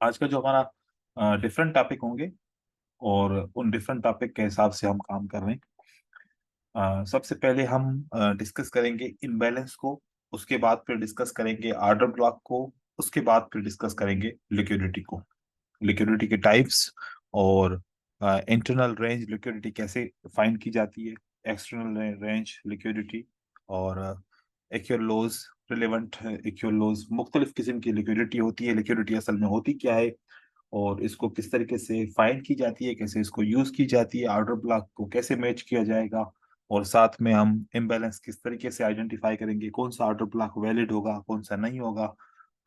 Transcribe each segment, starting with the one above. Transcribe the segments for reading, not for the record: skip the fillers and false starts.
आज का जो हमारा डिफरेंट टॉपिक होंगे, और उन डिफरेंट टॉपिक के हिसाब से हम काम कर रहे हैं। सबसे पहले हम डिस्कस करेंगे इम्बैलेंस को। उसके बाद फिर डिस्कस करेंगे आर्डर ब्लॉक को। उसके बाद फिर डिस्कस करेंगे लिक्विडिटी को, लिक्विडिटी के टाइप्स, और इंटरनल रेंज लिक्विडिटी कैसे फाइंड की जाती है, एक्सटर्नल रेंज लिक्विडिटी, और इक्विलोज, रिलेवेंट इक्विलोज। मुख्तलिफ किस्म की लिक्विडिटी होती है। लिक्विडिटी असल में होती क्या है, और इसको किस तरीके से फाइंड की जाती है, कैसे इसको यूज की जाती है, ऑर्डर ब्लॉक को कैसे मैच किया जाएगा, और साथ में हम इम्बैलेंस किस तरीके से आइडेंटिफाई करेंगे, कौन सा ऑर्डर ब्लॉक वैलिड होगा, कौन सा नहीं होगा,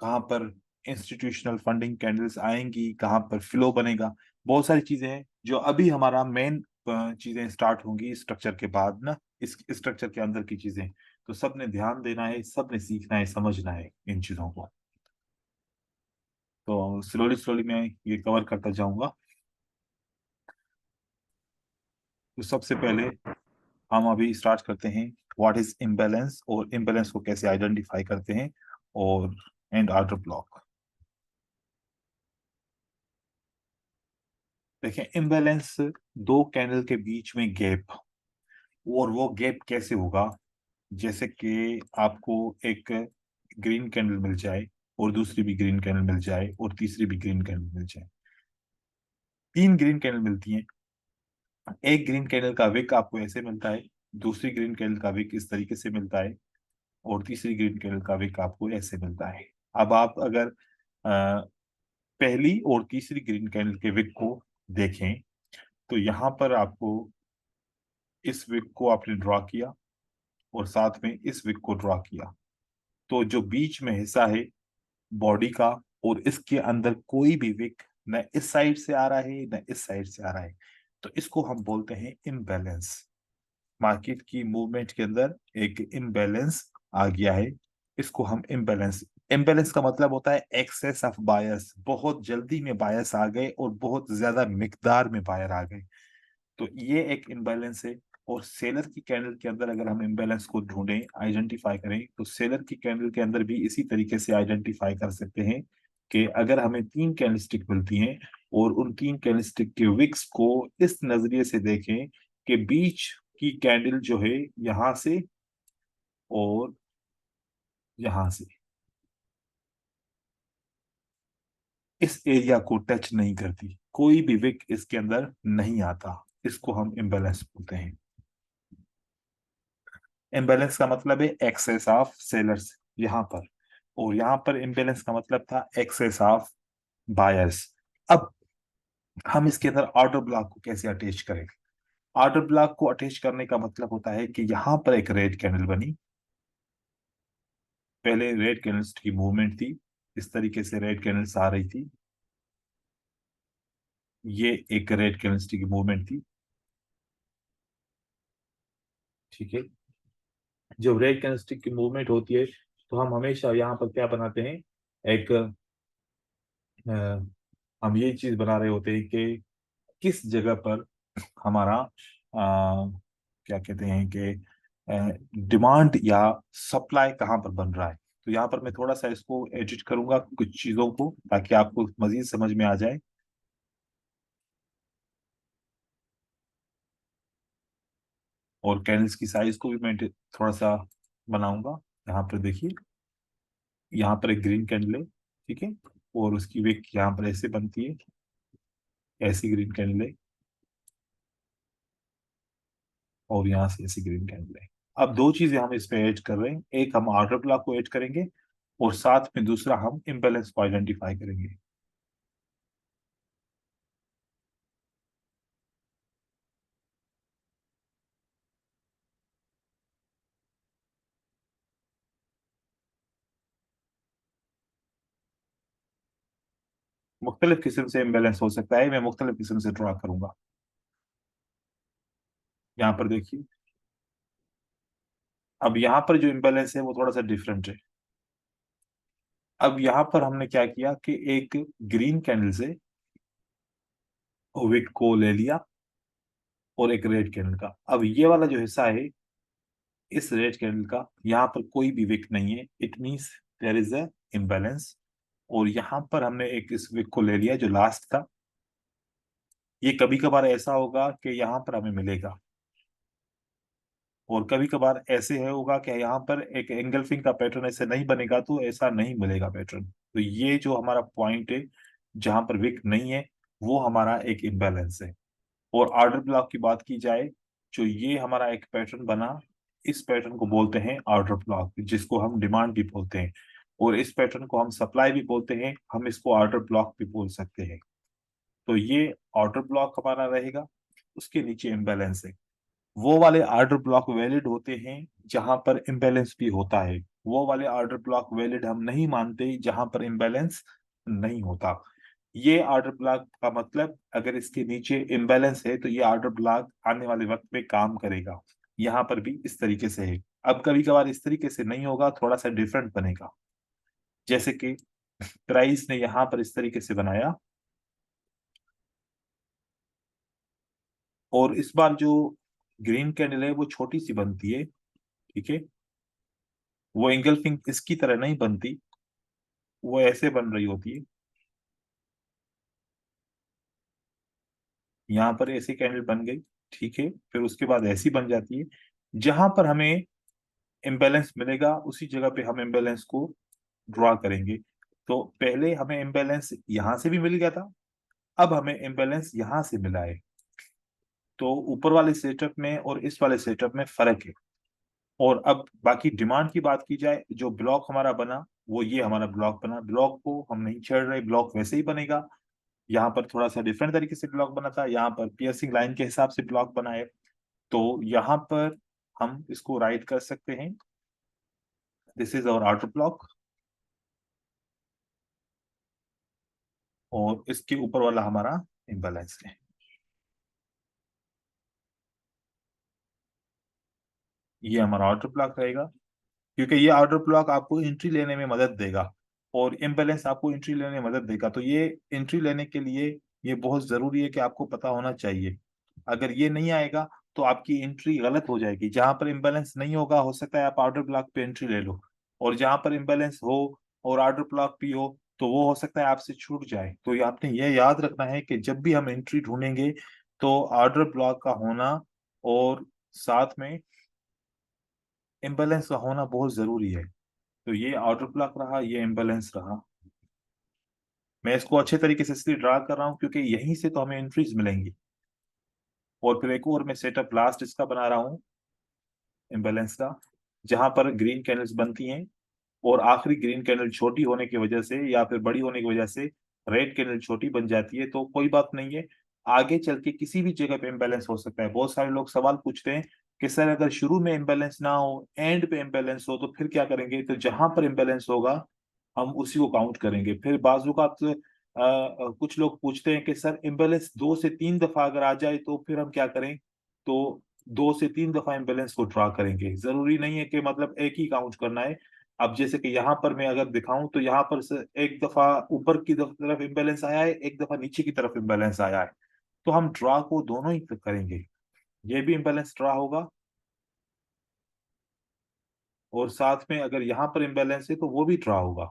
कहाँ पर इंस्टीट्यूशनल फंडिंग कैंडल्स आएंगी, कहाँ पर फ्लो बनेगा। बहुत सारी चीजें हैं जो अभी हमारा मेन चीजें स्टार्ट होंगी स्ट्रक्चर के बाद ना, इस स्ट्रक्चर के अंदर की चीजें। तो सबने ध्यान देना है, सबने सीखना है, समझना है इन चीजों को। तो स्लोली स्लोली मैं ये कवर करता जाऊंगा। तो सबसे पहले हम अभी स्टार्ट करते हैं व्हाट इज इम्बैलेंस, और इम्बैलेंस को कैसे आइडेंटिफाई करते हैं, और एंड ऑर्डर ब्लॉक। देखें, इम्बैलेंस दो कैंडल के बीच में गैप, और वो गैप कैसे होगा। जैसे कि आपको एक ग्रीन कैंडल मिल जाए, और दूसरी भी ग्रीन कैंडल मिल जाए, और तीसरी भी ग्रीन कैंडल मिल जाए। तीन ग्रीन कैंडल मिलती हैं। एक ग्रीन कैंडल का विक आपको ऐसे मिलता है, दूसरी ग्रीन कैंडल का विक इस तरीके से मिलता है, और तीसरी ग्रीन कैंडल का विक आपको ऐसे मिलता है। अब आप अगर पहली और तीसरी ग्रीन कैंडल के विक को देखें, तो यहाँ पर आपको इस विक को आपने ड्रॉ किया, और साथ में इस विक को ड्रॉ किया। तो जो बीच में हिस्सा है बॉडी का, और इसके अंदर कोई भी विक न इस साइड से आ रहा है न इस साइड से आ रहा है, तो इसको हम बोलते हैं इम्बैलेंस। मार्केट की मूवमेंट के अंदर एक इम्बैलेंस आ गया है, इसको हम इम्बैलेंस। इम्बैलेंस का मतलब होता है एक्सेस ऑफ बायर्स, बहुत जल्दी में बायर्स आ गए और बहुत ज्यादा मिकदार में बायर आ गए, तो ये एक इम्बैलेंस है। और सेलर की कैंडल के अंदर अगर हम इम्बैलेंस को ढूंढें, आइडेंटिफाई करें, तो सेलर की कैंडल के अंदर भी इसी तरीके से आइडेंटिफाई कर सकते हैं कि अगर हमें तीन कैंडलस्टिक मिलती हैं, और उन तीन कैंडलस्टिक के विक्स को इस नजरिए से देखें कि बीच की कैंडल जो है यहां से और यहां से इस एरिया को टच नहीं करती, कोई भी विक इसके अंदर नहीं आता, इसको हम इम्बैलेंस बोलते हैं। इम्बैलेंस का मतलब है एक्सेस ऑफ सेलर्स यहाँ पर, और यहाँ पर इम्बैलेंस का मतलब था एक्सेस ऑफ बायर्स। अब हम इसके अंदर ऑर्डर ब्लॉक को कैसे अटैच करें। ऑर्डर ब्लॉक को अटैच करने का मतलब होता है कि यहाँ पर एक रेड कैंडल बनी, पहले रेड कैंडल्स की मूवमेंट थी, इस तरीके से रेड कैंडल्स आ रही थी, ये एक रेड कैंडल्स की मूवमेंट थी, ठीक है। जब रेड कैंडलस्टिक की मूवमेंट होती है, तो हम हमेशा यहाँ पर क्या बनाते हैं, एक हम ये चीज बना रहे होते हैं कि किस जगह पर हमारा क्या कहते हैं कि डिमांड या सप्लाई कहाँ पर बन रहा है। तो यहाँ पर मैं थोड़ा सा इसको एडिट करूंगा कुछ चीजों को, ताकि आपको मजीद समझ में आ जाए। और कैंडल्स की साइज को भी मैं थोड़ा सा बनाऊंगा। यहाँ पर देखिए, यहाँ पर एक ग्रीन कैंडल है, ठीक है, और उसकी विक यहाँ पर ऐसे बनती है, ऐसी ग्रीन कैंडल है, और यहाँ से ऐसी ग्रीन कैंडल है। अब दो चीजें हम इस पे ऐड कर रहे हैं, एक हम ऑर्डर ब्लॉक को ऐड करेंगे, और साथ में दूसरा हम इम्बैलेंस को आइडेंटिफाई करेंगे। मुख्तलिफ किस्म से इम्बैलेंस हो सकता है, मैं मुख्तलिफ किस्म से ड्रॉ करूंगा। यहाँ पर देखिए, अब यहाँ पर जो इम्बैलेंस है वो थोड़ा सा डिफरेंट है। अब यहाँ पर हमने क्या किया कि एक ग्रीन कैंडल से विक को ले लिया, और एक रेड कैंडल का। अब ये वाला जो हिस्सा है, इस रेड कैंडल का यहाँ पर कोई भी विक नहीं है, it means there is a imbalance. और यहाँ पर हमने एक इस विक को ले लिया जो लास्ट था। ये कभी कभार ऐसा होगा कि यहाँ पर हमें मिलेगा, और कभी कभार ऐसे है होगा कि यहाँ पर एक एंगल्फिंग का पैटर्न ऐसे नहीं बनेगा, तो ऐसा नहीं मिलेगा पैटर्न। तो ये जो हमारा पॉइंट है जहां पर विक नहीं है, वो हमारा एक इम्बैलेंस है। और ऑर्डर ब्लॉक की बात की जाए, जो ये हमारा एक पैटर्न बना, इस पैटर्न को बोलते हैं ऑर्डर ब्लॉक, जिसको हम डिमांड भी बोलते हैं, और इस पैटर्न को हम सप्लाई भी बोलते हैं, हम इसको ऑर्डर ब्लॉक भी बोल सकते हैं। तो ये ऑर्डर ब्लॉक हमारा रहेगा, उसके नीचे इम्बैलेंस है। वो वाले ऑर्डर ब्लॉक वैलिड होते हैं जहां पर इम्बैलेंस भी होता है, वो वाले ऑर्डर ब्लॉक वैलिड हम नहीं मानते जहां पर इम्बैलेंस नहीं होता। ये ऑर्डर ब्लॉक का मतलब, अगर इसके नीचे इम्बैलेंस है तो ये ऑर्डर ब्लॉक आने वाले वक्त में काम करेगा। यहाँ पर भी इस तरीके से है। अब कभी कभार इस तरीके से नहीं होगा, थोड़ा सा डिफरेंट बनेगा। जैसे कि प्राइस ने यहाँ पर इस तरीके से बनाया, और इस बार जो ग्रीन कैंडल है वो छोटी सी बनती है, ठीक है। वो एंगल्फिंग इसकी तरह नहीं बनती, वो ऐसे बन रही होती है। यहाँ पर ऐसी कैंडल बन गई, ठीक है, फिर उसके बाद ऐसी बन जाती है। जहां पर हमें इम्बैलेंस मिलेगा उसी जगह पे हम इम्बैलेंस को ड्रॉ करेंगे। तो पहले हमें इम्बैलेंस यहां से भी मिल गया था, अब हमें इम्बैलेंस यहां से मिला है। तो ऊपर वाले सेटअप में और इस वाले सेटअप में फर्क है। और अब बाकी डिमांड की बात की जाए, जो ब्लॉक हमारा बना वो ये हमारा ब्लॉक बना, ब्लॉक को हम नहीं छेड़ रहे, ब्लॉक वैसे ही बनेगा। यहाँ पर थोड़ा सा डिफरेंट तरीके से ब्लॉक बना था, यहाँ पर पियर्सिंग लाइन के हिसाब से ब्लॉक बना है। तो यहाँ पर हम इसको राइट कर सकते हैं, this is our outer block. और इसके ऊपर वाला हमारा इम्बैलेंस है। ये हमारा आउटर ब्लॉक रहेगा, क्योंकि ये ऑर्डर ब्लॉक आपको एंट्री लेने में मदद देगा, और इम्बैलेंस आपको एंट्री लेने में मदद देगा। तो ये एंट्री लेने के लिए ये बहुत जरूरी है कि आपको पता होना चाहिए। अगर ये नहीं आएगा तो आपकी एंट्री गलत हो जाएगी। जहां पर इम्बैलेंस नहीं होगा, हो सकता है आप ऑर्डर ब्लॉक पे एंट्री ले लो, और जहां पर इम्बैलेंस हो और ऑर्डर ब्लॉक भी हो, तो वो हो सकता है आपसे छूट जाए। तो ये आपने ये याद रखना है कि जब भी हम एंट्री ढूंढेंगे तो ऑर्डर ब्लॉक का होना और साथ में इम्बैलेंस का होना बहुत जरूरी है। तो ये आउटर ब्लॉक रहा, ये इम्बैलेंस रहा। मैं इसको अच्छे तरीके से इसलिए ड्रा कर रहा हूँ क्योंकि यहीं से तो हमें एंट्रीज मिलेंगी। और फिर एक और मैं सेटअप लास्ट इसका बना रहा हूँ, इम्बैलेंस का, जहां पर ग्रीन कैंडल्स बनती हैं, और आखिरी ग्रीन कैंडल छोटी होने की वजह से या फिर बड़ी होने की वजह से रेड कैंडल छोटी बन जाती है। तो कोई बात नहीं है, आगे चल के किसी भी जगह पे इम्बैलेंस हो सकता है। बहुत सारे लोग सवाल पूछते हैं कि सर अगर शुरू में इम्बैलेंस ना हो, एंड पे इम्बैलेंस हो, तो फिर क्या करेंगे? तो जहां पर इम्बैलेंस होगा हम उसी को काउंट करेंगे। फिर बाजूकात कुछ लोग पूछते हैं कि सर इम्बैलेंस 2 से 3 दफा अगर आ जाए तो फिर हम क्या करें? तो 2 से 3 दफा इम्बैलेंस को ड्रा करेंगे, जरूरी नहीं है कि मतलब एक ही काउंट करना है। अब जैसे कि यहाँ पर मैं अगर दिखाऊं तो यहाँ पर से एक दफा ऊपर की तरफ इम्बैलेंस आया है, एक दफा नीचे की तरफ इम्बैलेंस आया है। तो हम ड्रा को दोनों ही करेंगे, ये भी इम्बैलेंस ड्रा होगा, और साथ में अगर यहाँ पर इम्बैलेंस है तो वो भी ड्रा होगा।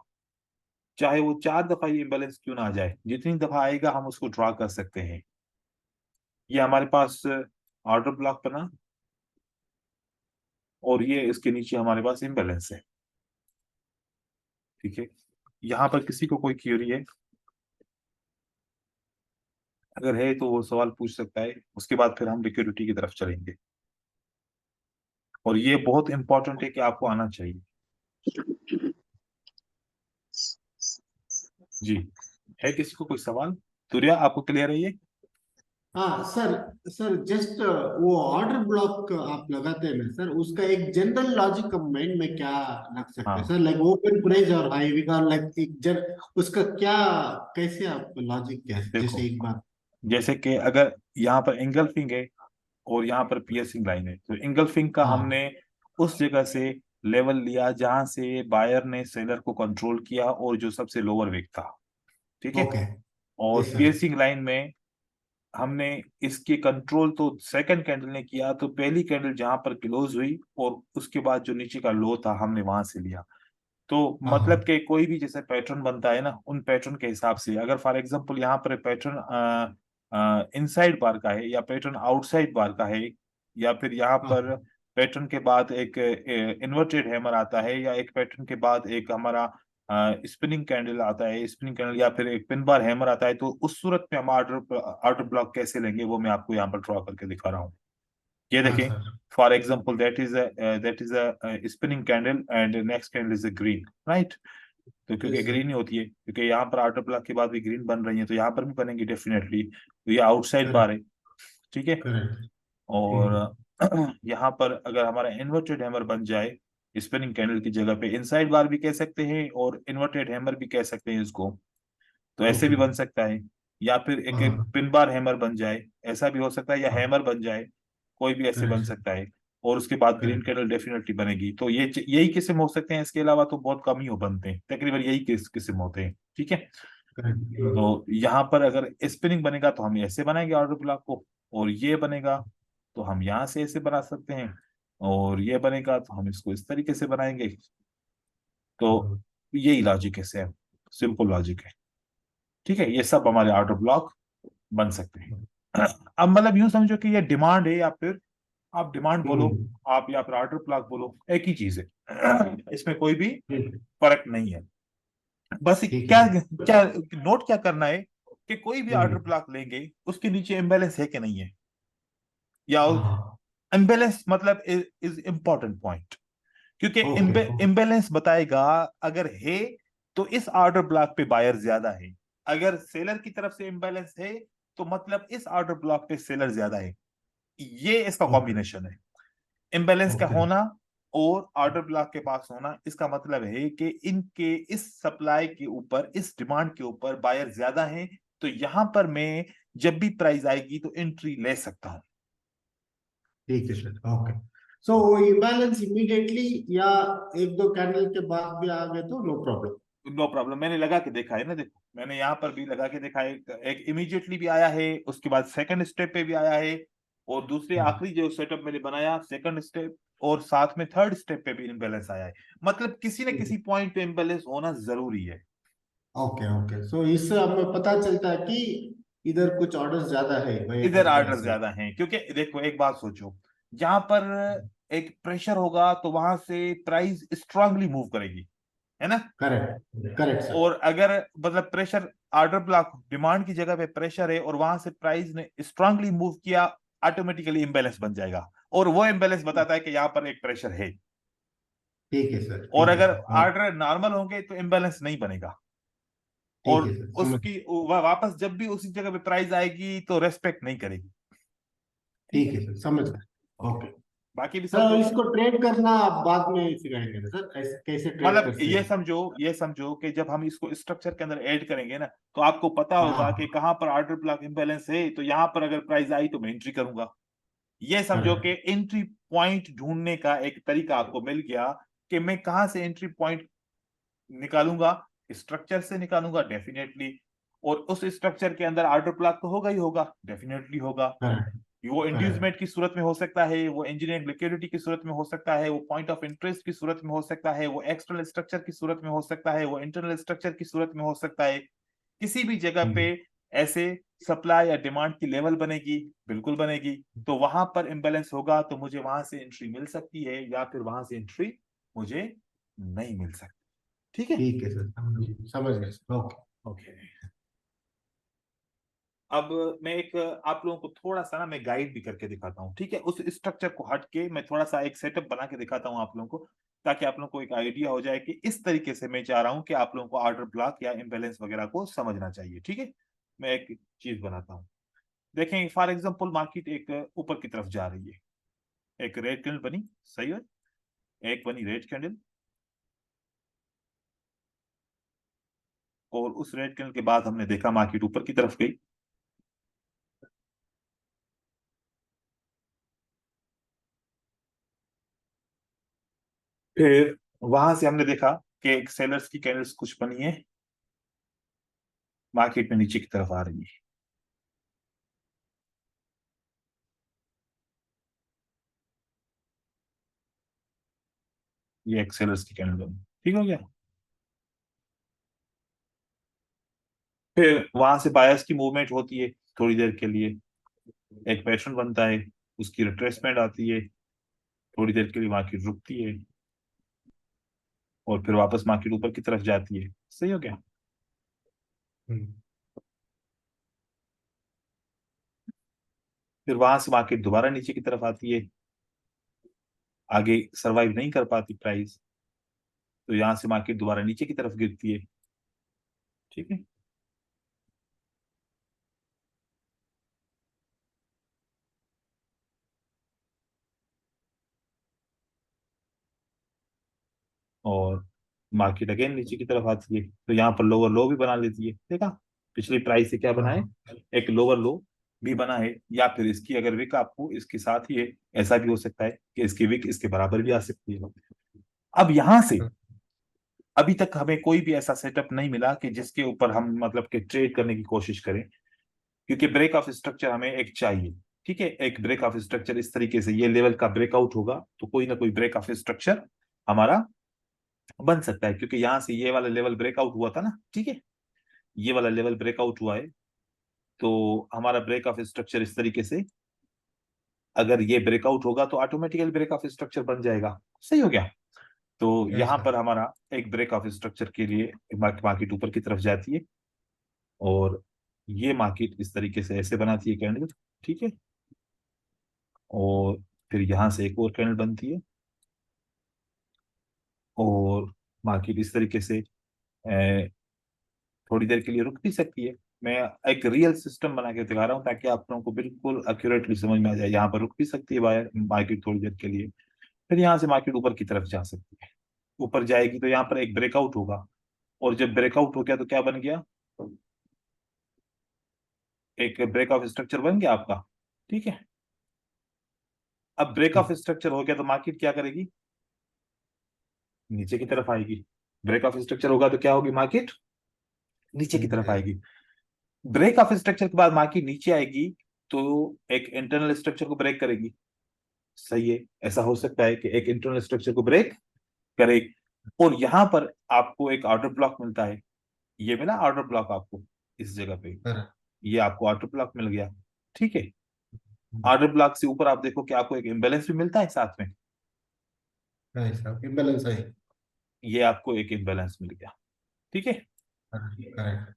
चाहे वो 4 दफा ये इम्बैलेंस क्यों ना आ जाए, जितनी दफा आएगा हम उसको ड्रा कर सकते हैं। ये हमारे पास ऑर्डर ब्लॉक बना, और ये इसके नीचे हमारे पास इम्बैलेंस है, ठीक है। यहाँ पर किसी को कोई क्यूरी है? अगर है तो वो सवाल पूछ सकता है, उसके बाद फिर हम लिक्विडिटी की तरफ चलेंगे। और ये बहुत इंपॉर्टेंट है कि आपको आना चाहिए। जी, है किसी को कोई सवाल? तुरिया, आपको क्लियर है ये? हाँ सर। सर जस्ट वो ऑर्डर ब्लॉक आप लगाते हैं ना सर, उसका एक जनरल लॉजिक माइंड में क्या रख सकते हैं हाँ, सर? लाइक ओपन प्राइस और हाई विकार, लाइक एक जन उसका क्या, कैसे आप लॉजिक क्या है? जैसे देखो, एक बार। जैसे कि अगर यहाँ पर एंगल्फिंग है और यहाँ पर पियर्सिंग लाइन है, तो एंगल्फिंग का हाँ। हमने उस जगह से लेवल लिया जहां से बायर ने सेलर को कंट्रोल किया और जो सबसे लोअर विक था, ठीक है। ओके। और यस सर। पियर्सिंग लाइन में हमने इसके कंट्रोल तो सेकंड कैंडल ने किया, तो पहली कैंडल जहां पर क्लोज हुई और उसके बाद जो नीचे का लो था हमने वहां से लिया। तो हाँ मतलब हाँ कि कोई भी जैसे पैटर्न बनता है ना, उन पैटर्न के हिसाब से अगर फॉर एग्जांपल यहाँ पर पैटर्न इनसाइड बार का है या पैटर्न आउटसाइड बार का है, या फिर यहाँ हाँ पर पैटर्न के बाद एक इन्वर्टेड हैमर आता है, या एक पैटर्न के बाद एक हमारा स्पिनिंग कैंडल आता है, स्पिनिंग कैंडल, या फिर एक पिन बार हैमर आता है, तो उस सूरत में हम ऑर्डर ऑर्डर ब्लॉक कैसे लेंगे वो मैं आपको यहाँ पर ड्रॉ करके दिखा रहा हूँ। ये हाँ देखें, sir. For example that is a spinning candle and next candle is a green, right. तो क्योंकि यस सर। ग्रीन ही होती है, क्योंकि यहाँ पर ऑर्डर ब्लॉक के बाद भी ग्रीन बन रही है, तो यहाँ पर भी बनेंगी डेफिनेटली। तो ये आउटसाइड बार करेक्ट है, ठीक है। करेक्ट। और यहाँ पर अगर हमारा इन्वर्टेड हैमर बन जाए स्पिनिंग कैंडल की जगह पे, इनसाइड बार भी कह सकते हैं और इन्वर्टेड हैमर भी कह सकते हैं इसको, तो ऐसे भी ओके। बन सकता है। या फिर एक हाँ पिन बार हैमर बन जाए, ऐसा भी हो सकता है, या हाँ। हैमर बन जाए, कोई भी ऐसे बन करेक्ट सर। सकता है। और उसके बाद ग्रीन करेक्ट कैंडल डेफिनेटली बनेगी। तो ये यही किस्म हो सकते हैं, इसके अलावा तो बहुत कम ही हो बनते हैं, तकरीबन यही किस्म होते हैं, ठीक है। करेक्ट। तो यहाँ पर अगर स्पिनिंग बनेगा तो हम ऐसे बनाएंगे ऑर्डर ब्लॉक को, और ये बनेगा तो हम यहाँ से ऐसे बना सकते हैं, और ये बनेगा तो हम इसको इस तरीके से बनाएंगे। तो यही लॉजिक है, सेम सिंपल लॉजिक है, ठीक है। ये सब हमारे ऑर्डर ब्लॉक बन सकते हैं। अब मतलब यूं समझो कि ये डिमांड है, या फिर आप डिमांड बोलो, हम्म। आप या फिर ऑर्डर ब्लॉक बोलो, एक ही चीज है। इसमें कोई भी ठीक। फर्क नहीं है। बस ठीक है क्या सर। क्या नोट क्या करना है कि कोई भी ऑर्डर हम्म। ब्लॉक लेंगे उसके नीचे इम्बैलेंस है कि नहीं है, या हाँ। इम्बैलेंस मतलब इज इम्पोर्टेंट पॉइंट, क्योंकि ओके। इम्बैलेंस बताएगा अगर है तो इस ऑर्डर ब्लॉक पे बायर ज्यादा है, अगर सेलर की तरफ से इम्बैलेंस है तो मतलब इस ऑर्डर ब्लॉक पे सेलर ज्यादा है। ये इसका ओके कॉम्बिनेशन है, इम्बैलेंस का ओके। होना और ऑर्डर ब्लॉक के पास होना। इसका मतलब है कि इनके इस सप्लाई के ऊपर, इस डिमांड के ऊपर बायर ज्यादा है, तो यहां पर मैं जब भी प्राइस आएगी तो एंट्री ले सकता हूं। ठीक है सर। ओके। सो वो इम्बैलेंस इमीडिएटली या एक दो कैंडल के बाद भी आ गए तो नो प्रॉब्लम। नो प्रॉब्लम, मैंने लगा के देखा है ना, देखो मैंने यहाँ पर भी लगा के देखा है, एक इमीडिएटली भी आया है, उसके बाद सेकंड स्टेप पे भी आया है, और दूसरे आखिरी जो सेटअप मैंने बनाया सेकंड स्टेप, और साथ में थर्ड स्टेप पे भी इम्बैलेंस आया है। मतलब किसी न किसी पॉइंट पे इम्बैलेंस होना जरूरी है। Okay okay. सो इससे हमें पता चलता है कि इधर कुछ ऑर्डर ज्यादा है भैया इधर की तरफ ऑर्डर से। ज्यादा हैं, क्योंकि देखो एक बात सोचो, जहां पर एक प्रेशर होगा तो वहां से प्राइस स्ट्रांगली मूव करेगी, है ना। Correct correct sir. और अगर मतलब प्रेशर, ऑर्डर ब्लॉक डिमांड की जगह पे प्रेशर है और वहां से प्राइस ने स्ट्रांगली मूव किया, ऑटोमेटिकली इम्बैलेंस बन जाएगा, और वो इम्बैलेंस बताता है कि यहाँ पर एक प्रेशर है। ठीक है सर। और ठीक है अगर सर। ओके। ऑर्डर नॉर्मल होंगे तो इम्बैलेंस नहीं बनेगा, ठीक और है सर समझ। उसकी वापस जब भी उसी जगह पे प्राइस आएगी तो रेस्पेक्ट नहीं करेगी, ठीक ठीक है। है सर समझ गए। Okay, okay. बाकी भी सर समझो। इसको ट्रेड करना आप बाद में सिखाएंगे ना सर, कैसे कैसे ट्रेड मतलब करते ये हैं। समझो, ये समझो कि जब हम इसको स्ट्रक्चर के अंदर ऐड करेंगे ना, तो आपको पता होगा कि हाँ। कहाँ पर ऑर्डर ब्लॉक इम्बैलेंस है, तो यहाँ पर अगर प्राइस आई तो मैं एंट्री करूंगा। ये समझो कि करेक्ट। एंट्री पॉइंट ढूंढने का एक तरीका आपको मिल गया, कि मैं कहाँ से एंट्री पॉइंट निकालूंगा, स्ट्रक्चर से निकालूंगा डेफिनेटली, और उस स्ट्रक्चर के अंदर ऑर्डर ब्लॉक तो होगा ही होगा, डेफिनेटली होगा। करेक्ट वो करेक्ट। इंड्यूसमेंट की सूरत में हो सकता है, वो इंजीनियरिंग लिक्विडिटी की सूरत में हो सकता है, वो पॉइंट ऑफ इंटरेस्ट की सूरत में हो सकता है, वो एक्सटर्नल स्ट्रक्चर की सूरत में हो सकता है, वो इंटरनल स्ट्रक्चर की सूरत में हो सकता है। किसी भी जगह पे ऐसे सप्लाई या डिमांड की लेवल बनेगी, बिल्कुल बनेगी, तो वहां पर इम्बैलेंस होगा तो मुझे वहां से एंट्री मिल सकती है, या फिर वहां से एंट्री मुझे नहीं मिल सकती, ठीक है। ठीक है सर समझ गए सर। ओके। ओके, अब मैं एक आप लोगों को थोड़ा सा ना मैं गाइड भी करके दिखाता हूँ, ठीक है। उस स्ट्रक्चर को हट के मैं थोड़ा सा एक सेटअप बना के दिखाता हूँ आप लोगों को, ताकि आप लोगों को एक आइडिया हो जाए कि इस तरीके से मैं चाह रहा हूँ कि आप लोगों को ऑर्डर ब्लॉक या इम्बैलेंस वगैरह को समझना चाहिए, ठीक है। मैं एक चीज बनाता हूँ। देखें फॉर एग्जांपल मार्केट एक ऊपर की तरफ जा रही है, एक रेड कैंडल बनी, सही है, एक बनी रेड कैंडल, और उस रेड कैंडल के बाद हमने देखा मार्केट ऊपर की तरफ गई। फिर वहां से हमने देखा कि एक सेलर्स की कैंडल्स कुछ बनी है, मार्केट में नीचे की तरफ आ रही है। ये एक सेलर्स की कैंडल बनी, ठीक हो गया। फिर वहां से बायर्स की मूवमेंट होती है थोड़ी देर के लिए, एक पैटर्न बनता है, उसकी रिट्रेसमेंट आती है, थोड़ी देर के लिए मार्केट रुकती है और फिर वापस मार्केट ऊपर की तरफ जाती है। सही हो गया। हम्म, फिर वहां से मार्केट दोबारा नीचे की तरफ आती है, आगे सरवाइव नहीं कर पाती प्राइस, तो यहाँ से मार्केट दोबारा नीचे की तरफ गिरती है, ठीक है। और मार्केट अगेन नीचे की तरफ आती है, तो यहाँ पर लोअर लो भी बना लेती है, देखा। पिछली प्राइस से क्या बना है, हाँ एक लोअर लो भी बना है, या फिर इसकी अगर विक आपको इसके साथ ही है, ऐसा भी हो सकता है कि इसकी विक इसके बराबर भी आ सकती है। अब यहां से हाँ, अभी तक हमें कोई भी ऐसा सेटअप नहीं मिला कि जिसके ऊपर हम मतलब कि ट्रेड करने की कोशिश करें, क्योंकि ब्रेक ऑफ स्ट्रक्चर हमें एक चाहिए, ठीक है। एक ब्रेक ऑफ स्ट्रक्चर इस तरीके से ये लेवल का ब्रेकआउट होगा तो कोई ना कोई ब्रेक ऑफ स्ट्रक्चर हमारा बन सकता है, क्योंकि यहां से ये वाला लेवल ब्रेकआउट हुआ था ना, ठीक है। ये वाला लेवल ब्रेकआउट हुआ है, तो हमारा ब्रेक ऑफ स्ट्रक्चर इस तरीके से अगर ये ब्रेकआउट होगा तो ऑटोमेटिकली ब्रेक ऑफ स्ट्रक्चर बन जाएगा। सही हो गया। तो यहाँ ऐसा। पर हमारा एक ब्रेक ऑफ स्ट्रक्चर के लिए मार्केट ऊपर की तरफ जाती है, और ये मार्केट इस तरीके से ऐसे बनाती है कैंडल, ठीक है। और फिर यहाँ से एक और कैंडल बनती है, और मार्केट इस तरीके से थोड़ी देर के लिए रुक भी सकती है। मैं एक रियल सिस्टम बना के दिखा रहा हूँ ताकि आप लोगों को बिल्कुल एक्यूरेटली समझ में आ जाए। यहाँ पर रुक भी सकती है बायर मार्केट थोड़ी देर के लिए, फिर यहाँ से मार्केट ऊपर की तरफ जा सकती है। ऊपर जाएगी तो यहाँ पर एक ब्रेकआउट होगा, और जब ब्रेकआउट हो गया तो क्या बन गया, एक ब्रेक ऑफ स्ट्रक्चर बन गया आपका, ठीक है। अब ब्रेक ऑफ ठीक। स्ट्रक्चर हो गया तो मार्केट क्या करेगी, नीचे की तरफ आएगी। ब्रेक ऑफ स्ट्रक्चर होगा तो क्या होगी, मार्केट नीचे की तरफ जाएगी। आएगी। ब्रेक ऑफ स्ट्रक्चर के बाद मार्केट नीचे आएगी तो एक इंटरनल स्ट्रक्चर को ब्रेक करेगी। सही है, ऐसा हो सकता है कि एक इंटरनल स्ट्रक्चर को ब्रेक करे, और यहां पर आपको एक ऑर्डर ब्लॉक मिलता है। ये मिला ऑर्डर ब्लॉक आपको इस जगह पे, हाँ, ये आपको ऑर्डर ब्लॉक मिल गया, ठीक है। ऑर्डर ब्लॉक से ऊपर आप देखो कि आपको एक इम्बेलेंस भी मिलता है साथ में, ऐसा इम्बैलेंस है। ये आपको एक इम्बेलेंस मिल गया, ठीक है। करेक्ट।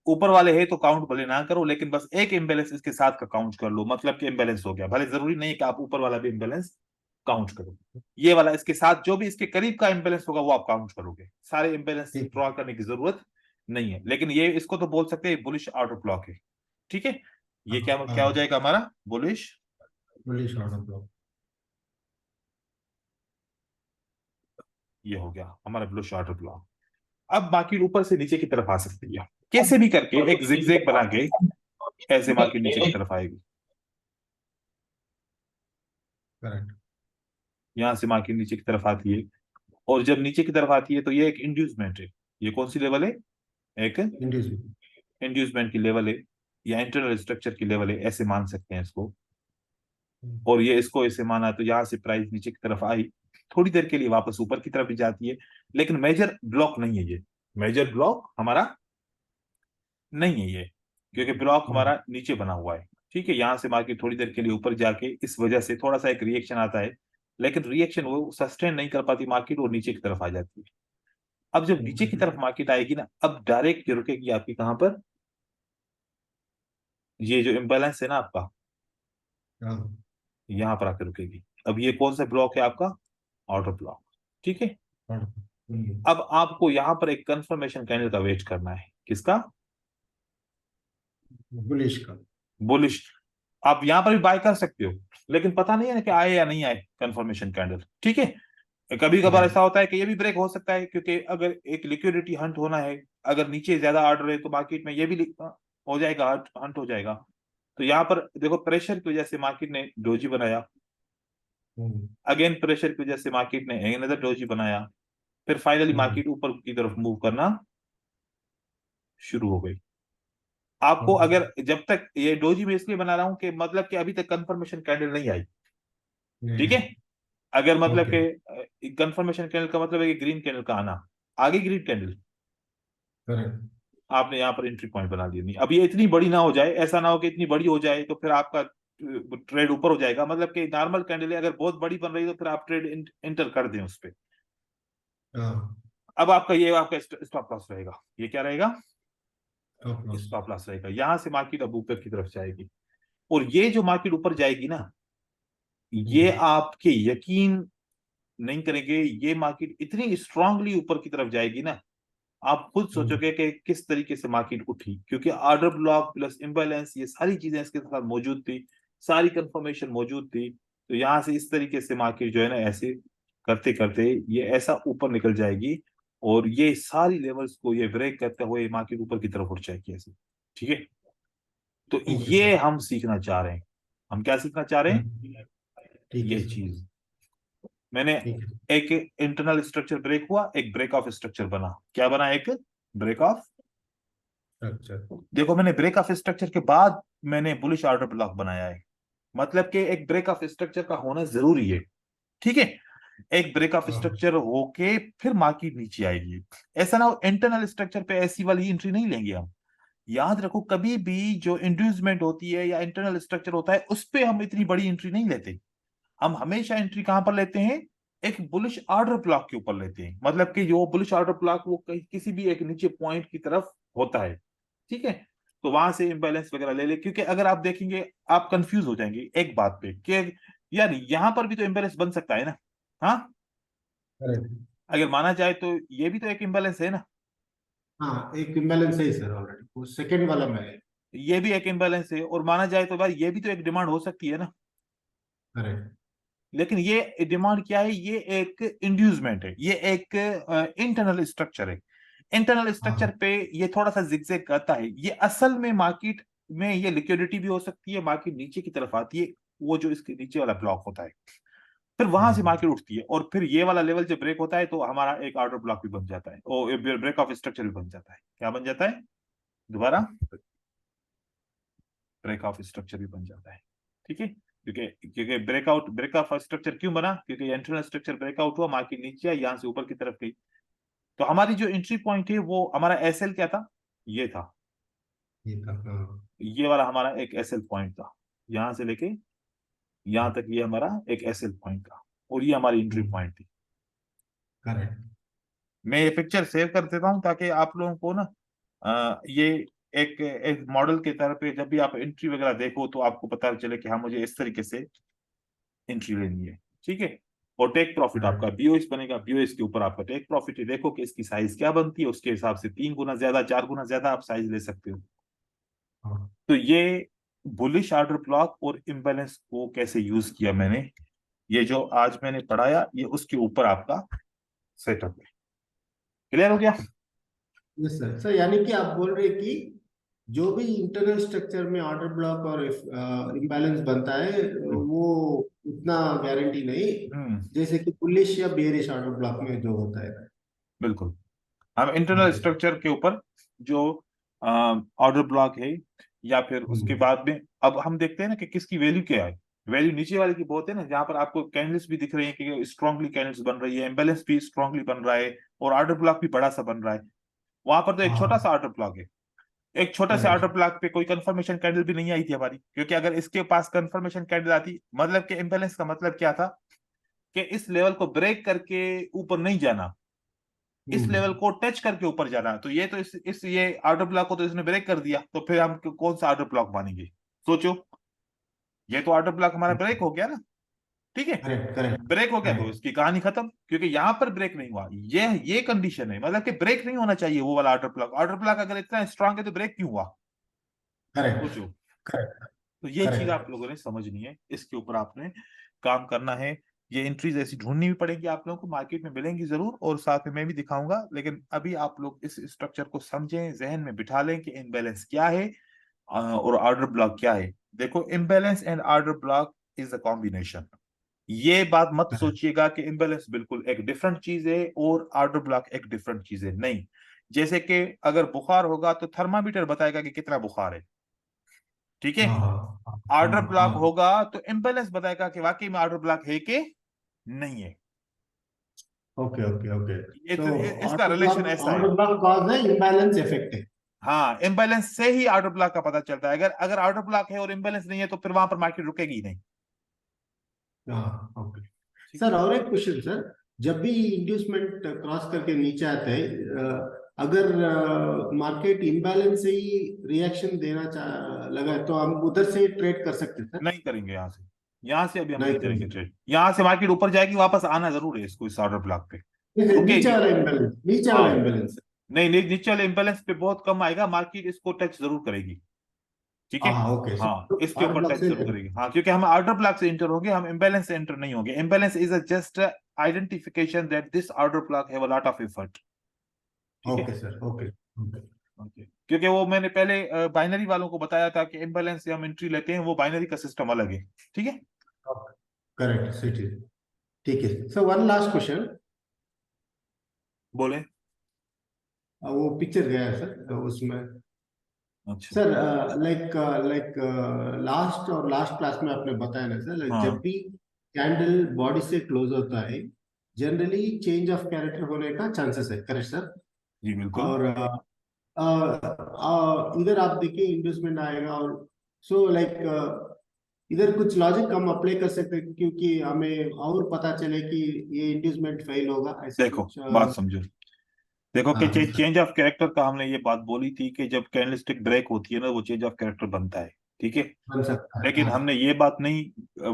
ऊपर वाले है तो काउंट भले ना करो, लेकिन बस एक इम्बेलेंस इसके साथ का काउंट कर लो, मतलब कि इम्बेलेंस हो गया। भले जरूरी नहीं है कि आप ऊपर वाला भी इम्बेलेंस काउंट करो, ये वाला इसके साथ जो भी इसके करीब का इम्बेलेंस होगा वो आप काउंट करोगे। सारे इम्बेलेंस ठीक। ड्रॉ करने की जरूरत नहीं है, लेकिन ये इसको तो बोल सकते हैं बुलिश आउटर ब्लॉक है, ठीक है। ये क्या हाँ क्या हो हाँ, जाएगा हमारा, बुलिश। Bullish order block. ये हो गया हमारा बुलिश आउटर ब्लॉक। अब मार्केट ऊपर से नीचे की तरफ आ सकती है, कैसे भी करके एक जिगजैग बना के ऐसे मार्केट नीचे की तरफ आएगी। करेक्ट। यहां से मार्केट नीचे की तरफ आती है, और जब नीचे की तरफ आती है तो ये एक इंड्यूसमेंट है। ये कौन सी लेवल है, एक इंडियन। इंड्यूसमेंट की लेवल है, या इंटरनल स्ट्रक्चर की लेवल है, ऐसे मान सकते हैं इसको। और ये इसको ऐसे माना तो यहाँ से प्राइस नीचे की तरफ आई, थोड़ी देर के लिए वापस ऊपर की तरफ भी जाती है, लेकिन मेजर ब्लॉक नहीं है ये, मेजर ब्लॉक हमारा नहीं है ये, क्योंकि ब्लॉक हमारा नीचे बना हुआ है, ठीक है। यहाँ से मार्केट थोड़ी देर के लिए ऊपर जाके इस वजह से थोड़ा सा एक रिएक्शन आता है, लेकिन रिएक्शन वो सस्टेन नहीं कर पाती मार्केट, और नीचे की तरफ आ जाती है। अब जब नीचे की तरफ मार्केट आएगी ना, अब डायरेक्ट रुकेगी आपकी कहां पर, ये जो इम्बैलेंस है ना आपका, हाँ। यहां पर आकर रुकेगी। अब ये कौन सा ब्लॉक है आपका, ऑर्डर ब्लॉक, ठीक है। अब आपको यहां पर एक कंफर्मेशन कैंडल का वेट करना है, किसका, बुलिश का। बुलिश। आप यहां पर भी बाय कर सकते हो, लेकिन पता नहीं है ना कि आए या नहीं आए कंफर्मेशन कैंडल, ठीक है। कभी कभार ऐसा होता है कि ये भी ब्रेक हो सकता है, क्योंकि अगर एक लिक्विडिटी हंट होना है, अगर नीचे ज्यादा ऑर्डर है तो मार्केट में ये भी हो जाएगा, हंट हंट हो जाएगा। तो यहाँ पर देखो प्रेशर की वजह से मार्केट ने डोजी बनाया, अगेन प्रेशर की वजह से मार्केट ने अनदर डोजी बनाया, फिर फाइनली मार्केट ऊपर की तरफ मूव करना शुरू हो गई। आपको अगर जब तक ये डोजी में इसलिए बना रहा हूं कि मतलब कि अभी तक कंफर्मेशन कैंडल नहीं आई, ठीक है। अगर मतलब ओके। कि कंफर्मेशन कैंडल का मतलब है कि ग्रीन कैंडल का आना, आगे ग्रीन कैंडल, करेक्ट। आपने यहाँ पर एंट्री पॉइंट बना दिया। नहीं, अब ये इतनी बड़ी ना हो जाए, ऐसा ना हो कि इतनी बड़ी हो जाए तो फिर आपका ट्रेड ऊपर हो जाएगा, मतलब कि नॉर्मल कैंडल है, अगर बहुत बड़ी बन रही है तो फिर आप ट्रेड इंटर कर दें उस पर। हाँ। अब आपका ये आपका स्टॉप लॉस रहेगा, ये क्या रहेगा, स्टॉप लॉस। स्टॉप लॉस रहेगा। यहां से मार्केट अब ऊपर की तरफ जाएगी, और ये जो मार्केट ऊपर जाएगी ना, ये हम्म। आपके यकीन नहीं करेंगे, ये मार्केट इतनी स्ट्रांगली ऊपर की तरफ जाएगी ना, आप खुद हम्म। सोचोगे कि किस तरीके से मार्केट उठी, क्योंकि ऑर्डर ब्लॉक प्लस इम्बैलेंस ये सारी चीजें इसके साथ मौजूद थी, सारी कंफर्मेशन मौजूद थी। तो यहां से इस तरीके से मार्केट जो है ना, ऐसे करते करते ये ऐसा ऊपर निकल जाएगी, और ये सारी लेवल्स को ये ब्रेक करते हुए मार्केट ऊपर की तरफ उठ जाएगी ऐसे। ठीक है, तो ओके ये सर। हम सीखना चाह रहे हैं। हम क्या सीखना चाह रहे हैं, करेक्ट। ठीक है ये सर। चीज। मैंने ठीक है। एक इंटरनल स्ट्रक्चर ब्रेक हुआ, एक ब्रेक ऑफ स्ट्रक्चर बना, क्या बना, एक ब्रेक ऑफ। अच्छा। देखो, मैंने ब्रेक ऑफ स्ट्रक्चर के बाद मैंने बुलिश ऑर्डर ब्लॉक बनाया है, मतलब कि एक ब्रेक ऑफ स्ट्रक्चर का होना जरूरी है। ठीक है, एक ब्रेक ऑफ हाँ। स्ट्रक्चर होके फिर मार्केट नीचे आएगी। ऐसा ना हो इंटरनल स्ट्रक्चर पे ऐसी वाली एंट्री नहीं लेंगे हम। याद रखो, कभी भी जो इंड्यूसमेंट होती है या इंटरनल स्ट्रक्चर होता है, उस पे हम इतनी बड़ी एंट्री नहीं लेते। हम हमेशा एंट्री कहां पर लेते हैं, एक बुलिश ऑर्डर ब्लॉक के ऊपर लेते हैं, मतलब कि जो बुलिश ऑर्डर ब्लॉक वो किसी भी एक नीचे पॉइंट की तरफ होता है। ठीक है, तो वहां से इम्बैलेंस वगैरह ले ले, क्योंकि अगर आप देखेंगे आप कंफ्यूज हो जाएंगे एक बात पे कि यार यहां पर भी तो इम्बैलेंस बन सकता है ना। हाँ, करेक्ट। अगर माना जाए तो ये भी तो एक इम्बैलेंस है ना, हाँ, एक इम्बैलेंस है ही सर, ऑलरेडी वो सेकंड वाला में है। ये भी एक इम्बैलेंस है, और माना जाए तो भाई ये भी तो एक डिमांड हो सकती है ना। करेक्ट। लेकिन ये डिमांड क्या है, ये एक इंड्यूसमेंट है, ये एक इंटरनल स्ट्रक्चर है। इंटरनल हाँ। स्ट्रक्चर पे ये थोड़ा सा जिगजैग करता है, ये असल में मार्केट में ये लिक्विडिटी भी हो सकती है, मार्केट नीचे की तरफ आती है, वो जो इसके नीचे वाला ब्लॉक होता है, फिर वहां से हाँ। मार्केट उठती है, और फिर ये वाला लेवल जब ब्रेक होता है तो हमारा एक ऑर्डर ब्लॉक भी बन जाता है, और ब्रेक ऑफ स्ट्रक्चर भी बन जाता है। क्या बन जाता है दोबारा, ब्रेक ऑफ स्ट्रक्चर भी बन जाता है। ठीक है, क्योंकि क्योंकि ब्रेकआउट ब्रेक ऑफ स्ट्रक्चर क्यों बना, क्योंकि इंटरनल स्ट्रक्चर ब्रेकआउट हुआ, मार्केट नीचे आई, यहां से ऊपर की तरफ गई। तो हमारी जो एंट्री पॉइंट है वो हमारा एसएल क्या था, ये था, ये था। हाँ। ये वाला हमारा एक एसएल पॉइंट था, यहां से लेके यहां तक ये हमारा एक एसएल पॉइंट था, और ये हमारी एंट्री पॉइंट थी। करेक्ट। मैं ये पिक्चर सेव कर देता हूँ ताकि आप लोगों को ना ये एक एक मॉडल के तरह पे जब भी आप एंट्री वगैरह देखो तो आपको पता चले कि हाँ मुझे इस तरीके से एंट्री लेनी है। ठीक है, और टेक प्रॉफिट आपका करेक्ट। बीओएस बनेगा, बीओएस के ऊपर आपका टेक प्रॉफिट है, देखो कि इसकी साइज क्या बनती है, उसके हिसाब से 3 गुना ज्यादा 4 गुना ज्यादा आप साइज ले सकते हो। हाँ। तो ये बुलिश ऑर्डर ब्लॉक और इम्बैलेंस को कैसे यूज किया मैंने, ये जो आज मैंने पढ़ाया ये उसके ऊपर आपका सेटअप है। क्लियर हो गया। Yes sir. सर यानी कि आप बोल रहे कि जो भी इंटरनल स्ट्रक्चर में ऑर्डर ब्लॉक और इम्बैलेंस बनता है हम्म वो उतना गारंटी नहीं, हम्म, जैसे कि बुलिश या बेरिश ऑर्डर ब्लॉक में जो होता है। बिल्कुल। हम इंटरनल ओके सर। स्ट्रक्चर के ऊपर जो ऑर्डर ब्लॉक है, या फिर उसके हम्म। बाद में अब हम देखते हैं ना कि किसकी वैल्यू क्या है। वैल्यू नीचे वाले की बहुत है ना, जहां पर आपको कैंडल्स भी दिख रही है कि स्ट्रांगली कैंडल्स बन रही है, एम्बेलेंस भी स्ट्रांगली बन रहा है, और ऑर्डर ब्लॉक भी बड़ा सा बन रहा है। वहां पर तो एक छोटा सा हाँ। ऑर्डर ब्लॉक है, एक छोटा सा ऑर्डर करेक्ट। ब्लॉक पे कोई कंफर्मेशन कैंडल भी नहीं आई थी हमारी, क्योंकि अगर इसके पास कंफर्मेशन कैंडल आती, मतलब कि इम्बेलेंस का मतलब क्या था, कि इस लेवल को ब्रेक करके ऊपर नहीं जाना, इस लेवल हम्म। को टच करके ऊपर जाना। तो ये तो इस ये ऑर्डर ब्लॉक को तो इसने ब्रेक कर दिया, तो फिर हम कौन सा ऑर्डर ब्लॉक मानेंगे, सोचो। ये तो ऑर्डर ब्लॉक हमारा ब्रेक हो गया ना। ठीक है, करेक्ट। करेक्ट। ब्रेक हो गया तो करेक्ट। इसकी कहानी खत्म, क्योंकि यहां पर ब्रेक नहीं हुआ, ये कंडीशन है, मतलब कि ब्रेक नहीं होना चाहिए वो वाला ऑर्डर ब्लॉक। ऑर्डर ब्लॉक अगर इतना स्ट्रांग है तो ब्रेक क्यों हुआ, करेक्ट। सोचो। करेक्ट। तो ये चीज आप करेक्ट। लोगों ने समझनी है, इसके ऊपर आपने काम करना है। ये एंट्रीज ऐसी ढूंढनी भी पड़ेगी आप लोगों को, मार्केट में मिलेंगी जरूर, और साथ में मैं भी दिखाऊंगा, लेकिन अभी आप लोग इस स्ट्रक्चर को समझें, जहन में बिठा लें कि इनबैलेंस क्या है और ऑर्डर ब्लॉक क्या है। देखो, imbalance and order block is a combination. ये बात मत करेक्ट। सोचिएगा कि इम्बैलेंस बिल्कुल एक डिफरेंट चीज है और ऑर्डर ब्लॉक एक डिफरेंट चीज है, नहीं। जैसे कि अगर बुखार होगा तो थर्मामीटर बताएगा कि कितना बुखार है। ठीक है, हाँ हाँ ऑर्डर हाँ ब्लॉक हाँ। होगा तो इम्बैलेंस बताएगा कि वाकई में ऑर्डर ब्लॉक है कि नहीं है। Okay okay okay. ये सो तो इसका रिलेशन ऐसा है। ऑर्डर ब्लॉक कॉज है, इम्बैलेंस इफेक्ट है। हाँ, इम्बैलेंस से ही ऑर्डर ब्लॉक का पता चलता है। अगर अगर ऑर्डर ब्लॉक है और इम्बैलेंस नहीं है तो फिर वहां पर मार्केट रुकेगी ही नहीं। हाँ ओके। ठीक है। सर और एक क्वेश्चन सर, जब भी इंड्यूसमेंट क्रॉस करके नीचे आता है, अगर मार्केट इम्बैलेंस से ही रिएक्शन देना लगा तो हम उधर से ट्रेड कर सकते हैं सर? नहीं करेंगे यहाँ से। यहाँ से अभी हम नहीं नहीं कर करेंगे सकते। ट्रेड। यहाँ से मार्केट ऊपर जाएगी, वापस आना जरूर है इसको इस ऑर्डर ब्लॉक पे। नीचे रुकेगी। वाला इम्बैलेंस, नीचे वाला हाँ। इम्बैलेंस। नहीं नहीं, नीचे वाले इम्बैलेंस पे बहुत कम आएगा, मार्केट इसको टच जरूर करेगी। ठीक है। हाँ ओके सर, हाँ, तो इसके ऑर्डर ऊपर ब्लॉक टच से जरूर करेगी। हाँ, क्योंकि हम ऑर्डर ब्लॉक से एंटर होंगे, हम इम्बैलेंस से एंटर नहीं होंगे। Imbalance is a just identification that this order block have a lot of effort. ठीक है। Okay sir okay okay. Okay. क्योंकि वो मैंने पहले बाइनरी वालों को बताया था कि इम्बैलेंस से हम एंट्री लेते हैं, वो बाइनरी का सिस्टम अलग है। ठीक है। Correct city. ठीक है सर, वन लास्ट क्वेश्चन। बोले। वो पिक्चर गया है सर, उसमें अच्छा। सर लाइक लाइक लास्ट और लास्ट क्लास में आपने बताया ना सर, like, जब हाँ भी कैंडल बॉडी से क्लोज होता है जनरली चेंज ऑफ कैरेक्टर होने का चांसेस है, करेक्ट सर? जी बिल्कुल। और इधर आप देखिए इंड्यूसमेंट आएगा, और सो लाइक इधर कुछ लॉजिक हम अप्लाई कर सकते हैं क्योंकि हमें और पता चले कि ये इंड्यूसमेंट फेल होगा, ऐसा देखो, कुछ बात समझो। देखो कि हाँ सर। चेंज ऑफ कैरेक्टर का हमने ये बात बोली थी कि जब कैंडलस्टिक ब्रेक होती है ना, वो चेंज ऑफ कैरेक्टर बनता है। ठीक है। बन सकता है, लेकिन हाँ। हमने ये बात नहीं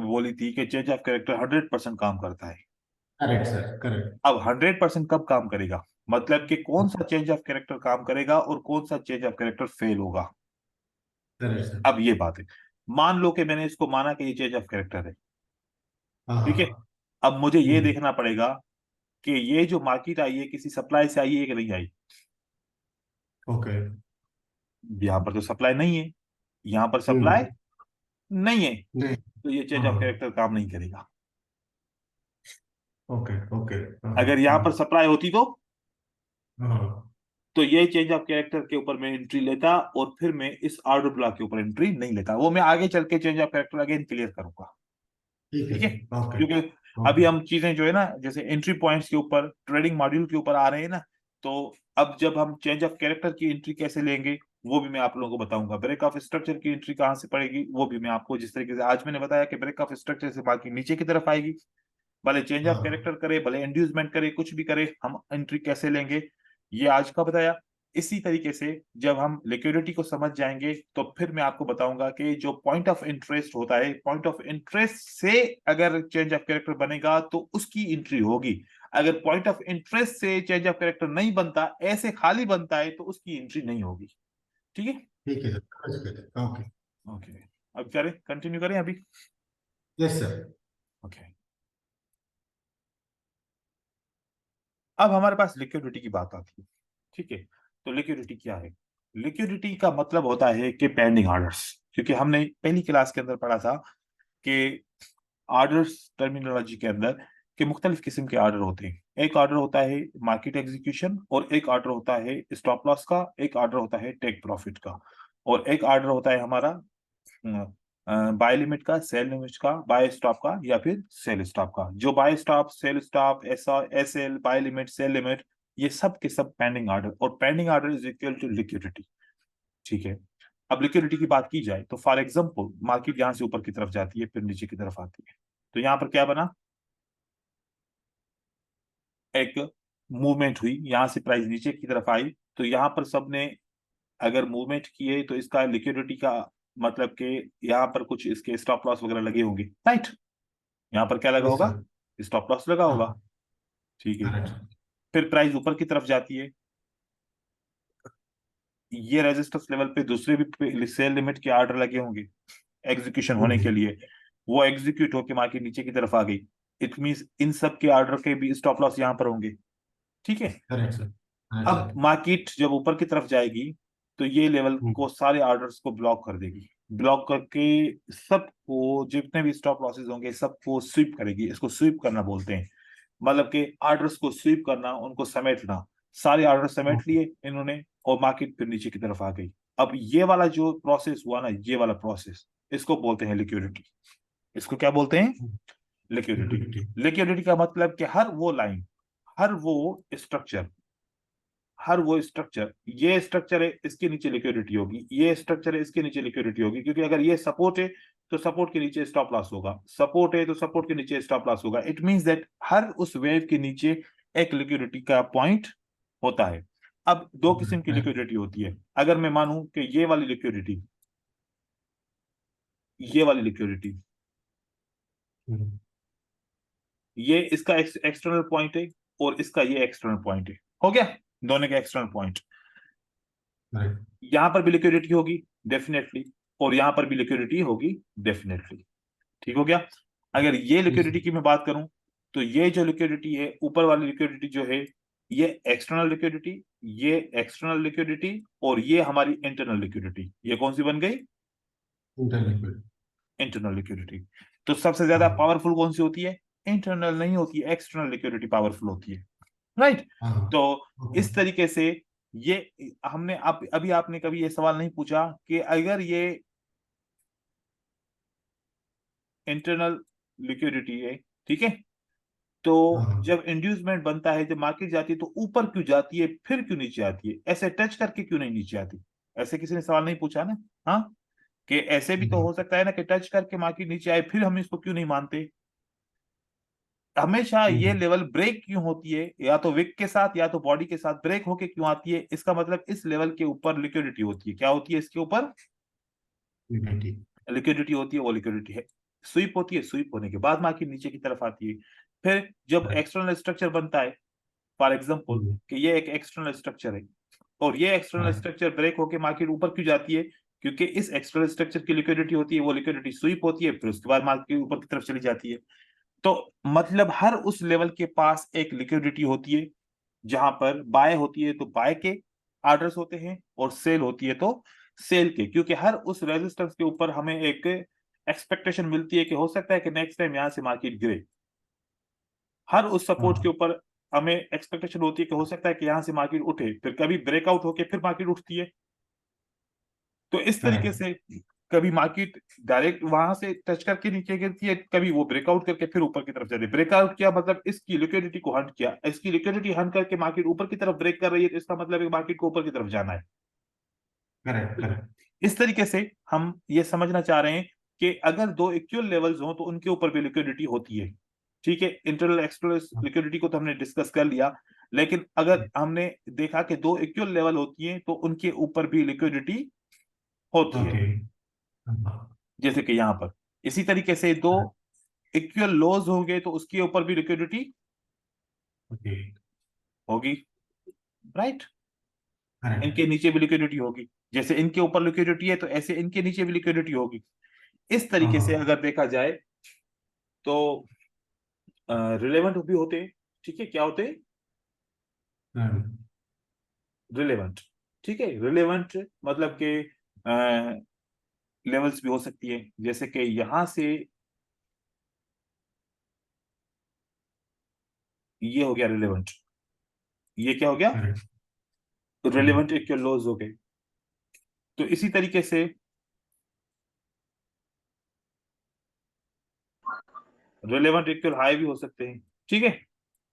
बोली थी कि चेंज ऑफ कैरेक्टर 100% काम करता है। Correct sir, correct. अब 100% कब काम करेगा, मतलब कि कौन सा चेंज ऑफ कैरेक्टर काम करेगा और कौन सा चेंज ऑफ कैरेक्टर फेल होगा। Correct sir. अब ये बात है। मान लो कि मैंने इसको माना कि ये चेंज ऑफ कैरेक्टर है। हाँ ठीक है। हाँ। अब मुझे ये हम्म। देखना पड़ेगा कि ये जो मार्केट आई है किसी सप्लाई से आई है कि नहीं आई। ओके। यहाँ पर तो सप्लाई नहीं है। यहाँ पर सप्लाई हम्म। नहीं है। नहीं। तो ये चेंज ऑफ हाँ। कैरेक्टर काम नहीं करेगा। Okay okay. हाँ अगर यहाँ हाँ। पर सप्लाई होती हाँ। तो ये चेंज ऑफ कैरेक्टर के ऊपर मैं एंट्री लेता और फिर मैं इस ऑर्डर ब्लॉक के ऊपर एंट्री नहीं लेता। वो मैं आगे चल के change of character again clear करूंगा। ठीक है ठीक है। सर, ओके क्योंकि अभी ओके। हम चीजें जो है ना, जैसे एंट्री पॉइंट्स के ऊपर, ट्रेडिंग मॉड्यूल के ऊपर आ रहे हैं ना, तो अब जब हम चेंज ऑफ कैरेक्टर की एंट्री कैसे लेंगे वो भी मैं आप लोगों को बताऊंगा। ब्रेक ऑफ स्ट्रक्चर की एंट्री कहाँ से पड़ेगी वो भी मैं आपको, जिस तरीके से आज मैंने बताया कि ब्रेक ऑफ स्ट्रक्चर से बाकी नीचे की तरफ आएगी, भले चेंज ऑफ हाँ कैरेक्टर करे, भले इंड्यूसमेंट करे, कुछ भी करे, हम एंट्री कैसे लेंगे ये आज का बताया। इसी तरीके से जब हम लिक्विडिटी को समझ जाएंगे तो फिर मैं आपको बताऊंगा कि जो पॉइंट ऑफ इंटरेस्ट होता है, पॉइंट ऑफ इंटरेस्ट से अगर चेंज ऑफ कैरेक्टर बनेगा तो उसकी एंट्री होगी। अगर पॉइंट ऑफ इंटरेस्ट से चेंज ऑफ कैरेक्टर नहीं बनता, ऐसे खाली बनता है, तो उसकी एंट्री नहीं होगी। ठीक है। ठीक है सर, समझ गए सर, ओके। ओके। अब करें, कंटिन्यू करें अभी। Yes sir. ओके। अब हमारे पास लिक्विडिटी की बात आती है। ठीक है। तो लिक्विडिटी क्या है? लिक्विडिटी का मतलब होता है कि पेंडिंग ऑर्डर्स। क्योंकि हमने पहली क्लास के अंदर पढ़ा था कि ऑर्डर्स टर्मिनोलॉजी के अंदर कि मुख्तलिफ किस्म के ऑर्डर होते हैं। एक ऑर्डर होता है मार्केट एग्जीक्यूशन, और एक ऑर्डर होता है स्टॉप लॉस का, एक ऑर्डर होता है टेक प्रॉफिट का, और एक ऑर्डर होता है हमारा बाय लिमिट का, सेल लिमिट का, बाय स्टॉप का, या फिर सेल स्टॉप का। जो buy stop, sell stop, S L, buy limit, sell limit, ये सब के सब पेंडिंग ऑर्डर, और pending order is equal to liquidity. ठीक है। अब लिक्विडिटी की बात की जाए तो फॉर एग्जांपल मार्केट यहां से ऊपर की तरफ जाती है फिर नीचे की तरफ आती है, तो यहां पर क्या बना, एक मूवमेंट हुई, यहां से प्राइस नीचे की तरफ आई, तो यहां पर सबने अगर मूवमेंट किए तो इसका लिक्विडिटी का मतलब कि यहाँ पर कुछ इसके स्टॉप लॉस वगैरह लगे होंगे, राइट। यहाँ पर क्या लगा यस होगा? सर। स्टॉप लॉस लगा होगा। हाँ। ठीक है। करेक्ट। फिर प्राइस ऊपर की तरफ जाती है, ये रेजिस्टेंस लेवल पे दूसरे भी सेल लिमिट के ऑर्डर लगे होंगे एग्जीक्यूशन होने के लिए, वो एग्जीक्यूट होकर मार्केट नीचे की तरफ आ गई। इट मींस इन सब के ऑर्डर के भी स्टॉप लॉस यहाँ पर होंगे। ठीक है। करेक्ट सर, करेक्ट अब सर। मार्केट जब ऊपर की तरफ जाएगी तो ये लेवल को, सारे ऑर्डर्स को ब्लॉक कर देगी। ब्लॉक करके सबको, जितने भी स्टॉप लॉसेस होंगे सबको स्वीप करेगी। इसको स्वीप करना बोलते हैं, मतलब कि ऑर्डर्स को स्वीप करना, उनको समेटना। सारे ऑर्डर समेट लिए इन्होंने और मार्केट फिर नीचे की तरफ आ गई। अब ये वाला जो प्रोसेस हुआ ना, ये वाला प्रोसेस, इसको बोलते हैं लिक्विडिटी। इसको क्या बोलते हैं? लिक्विडिटी। लिक्विडिटी। लिक्विडिटी का मतलब कि हर वो लाइन, हर वो स्ट्रक्चर, हर वो स्ट्रक्चर, ये स्ट्रक्चर है इसके नीचे लिक्विडिटी होगी, ये स्ट्रक्चर है इसके नीचे लिक्विडिटी होगी, क्योंकि अगर ये सपोर्ट है तो सपोर्ट के नीचे स्टॉप लॉस होगा, सपोर्ट है तो सपोर्ट के नीचे स्टॉप लॉस होगा। इट मींस दैट हर उस वेव के नीचे एक लिक्विडिटी का पॉइंट होता है। अब दो किस्म की लिक्विडिटी होती है। अगर मैं मानूं कि ये वाली लिक्विडिटी, ये वाली लिक्विडिटी, ये इसका एक्सटर्नल पॉइंट है और इसका ये एक्सटर्नल पॉइंट है, हो गया दोनों के एक्सटर्नल पॉइंट। यहां पर भी लिक्विडिटी होगी डेफिनेटली, और यहां पर भी लिक्विडिटी होगी डेफिनेटली। ठीक हो गया। अगर ये लिक्विडिटी की मैं बात करूं, तो ये जो लिक्विडिटी है, ऊपर वाली लिक्विडिटी जो है, ये एक्सटर्नल लिक्विडिटी, ये एक्सटर्नल लिक्विडिटी, और ये हमारी इंटरनल लिक्विडिटी। ये कौन सी बन गई? इंटरलिक्विड। Internal liquidity. तो सबसे ज्यादा हाँ पावरफुल कौन सी होती है? इंटरनल नहीं होती है, एक्सटर्नल लिक्विडिटी पावरफुल होती है, राइट। हाँ। तो ओके। इस तरीके से ये, हमने अभी आपने कभी ये सवाल नहीं पूछा कि अगर ये इंटरनल लिक्विडिटी है, ठीक है, तो हाँ जब इंड्यूसमेंट बनता है, जब मार्केट जाती है, तो ऊपर क्यों जाती है, फिर क्यों नीचे आती है, ऐसे टच करके क्यों नहीं नीचे आती? ऐसे किसी ने सवाल नहीं पूछा ना? हाँ, कि ऐसे भी तो हो सकता है ना कि टच करके मार्केट नीचे आए, फिर हम इसको क्यों नहीं मानते? हमेशा ये लेवल ब्रेक क्यों होती है, या तो विक के साथ या तो बॉडी के साथ ब्रेक होके क्यों आती है? इसका मतलब इस लेवल के ऊपर लिक्विडिटी होती है। क्या होती है इसके ऊपर? लिक्विडिटी। लिक्विडिटी होती है। वो लिक्विडिटी है, स्वीप होती है, स्वीप होने के बाद मार्केट नीचे की तरफ आती है। फिर जब एक्सटर्नल स्ट्रक्चर बनता है, फॉर एग्जाम्पल कि ये एक एक्सटर्नल स्ट्रक्चर है, और ये एक्सटर्नल स्ट्रक्चर ब्रेक होके मार्केट ऊपर क्यों जाती है? क्योंकि इस एक्सटर्नल स्ट्रक्चर की लिक्विडिटी होती है, वो लिक्विडिटी स्वीप होती है, फिर उसके बाद मार्केट ऊपर की तरफ चली जाती है। तो मतलब हर उस लेवल के पास एक लिक्विडिटी होती है, जहां पर बाय होती है तो बाय के ऑर्डर्स होते हैं, और सेल होती है तो सेल के, क्योंकि हर उस रेजिस्टेंस के ऊपर हमें एक एक्सपेक्टेशन मिलती है कि हो सकता है कि नेक्स्ट टाइम यहां से मार्केट गिरे। हर उस सपोर्ट के हाँ ऊपर हमें एक्सपेक्टेशन होती है कि हो सकता है कि यहां से मार्केट उठे, फिर कभी ब्रेकआउट होके फिर मार्केट उठती है। तो इस तरीके करेक्ट। से कभी मार्केट डायरेक्ट वहां से टच करके नीचे गिरती है, कभी वो ब्रेकआउट करके फिर ऊपर की तरफ चले। ब्रेकआउट किया मतलब इसकी लिक्विडिटी को हंट किया, इसकी लिक्विडिटी हंट करके मार्केट ऊपर की तरफ ब्रेक कर रही है, तो इसका मतलब है मार्केट को ऊपर की तरफ जाना है। करेक्ट। करेक्ट। इस तरीके से हम ये समझना चाह रहे हैं कि अगर दो इक्वल लेवल्स हो तो उनके ऊपर भी लिक्विडिटी होती है। ठीक है, इंटरनल एक्सटर्नल लिक्विडिटी को तो हमने डिस्कस कर लिया, लेकिन अगर हमने देखा कि दो इक्वल लेवल होती है तो उनके ऊपर भी लिक्विडिटी होती है। ओके। जैसे कि यहाँ पर इसी तरीके से दो इक्वल लॉज होंगे तो उसके ऊपर भी लिक्विडिटी ओके। होगी, राइट। करेक्ट। इनके नीचे भी लिक्विडिटी होगी, जैसे इनके ऊपर लिक्विडिटी है तो ऐसे इनके नीचे भी लिक्विडिटी होगी। इस तरीके से हाँ अगर देखा जाए तो रिलेवेंट भी होते हैं। ठीक है, क्या होते हैं? हाँ रिलेवेंट। ठीक है, रिलेवेंट मतलब के लेवल्स भी हो सकती है, जैसे कि यहां से ये हो गया रिलेवेंट, ये क्या हो गया? करेक्ट। रिलेवेंट इक्वल लॉज हो गए। तो इसी तरीके से रिलेवेंट इक्वल हाई भी हो सकते हैं। ठीक है,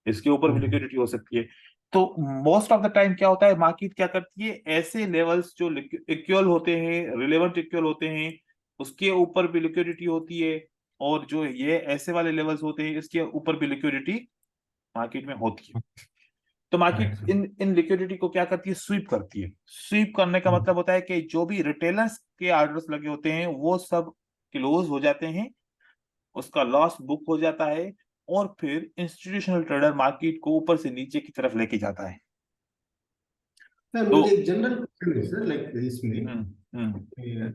इसके ऊपर भी लिक्विडिटी हो सकती है। तो मोस्ट ऑफ द टाइम क्या होता है, मार्केट क्या करती है, ऐसे लेवल्स जो इक्वल होते हैं, रिलेवेंट इक्वल होते हैं, उसके ऊपर भी लिक्विडिटी होती है, और जो ये ऐसे वाले लेवल्स होते हैं इसके ऊपर भी लिक्विडिटी मार्केट में होती है। तो मार्केट करेक्ट सर। इन इन लिक्विडिटी को क्या करती है, स्वीप करती है। स्वीप करने का मतलब होता है कि जो भी रिटेलर्स के ऑर्डर्स लगे होते हैं वो सब क्लोज हो जाते हैं, उसका लॉस बुक हो जाता है, और फिर इंस्टीट्यूशनल ट्रेडर मार्केट को ऊपर से नीचे की तरफ लेके जाता है। सर तो मुझे एक जनरल क्वेश्चन है सर, लाइक इसमें हम्म हम्म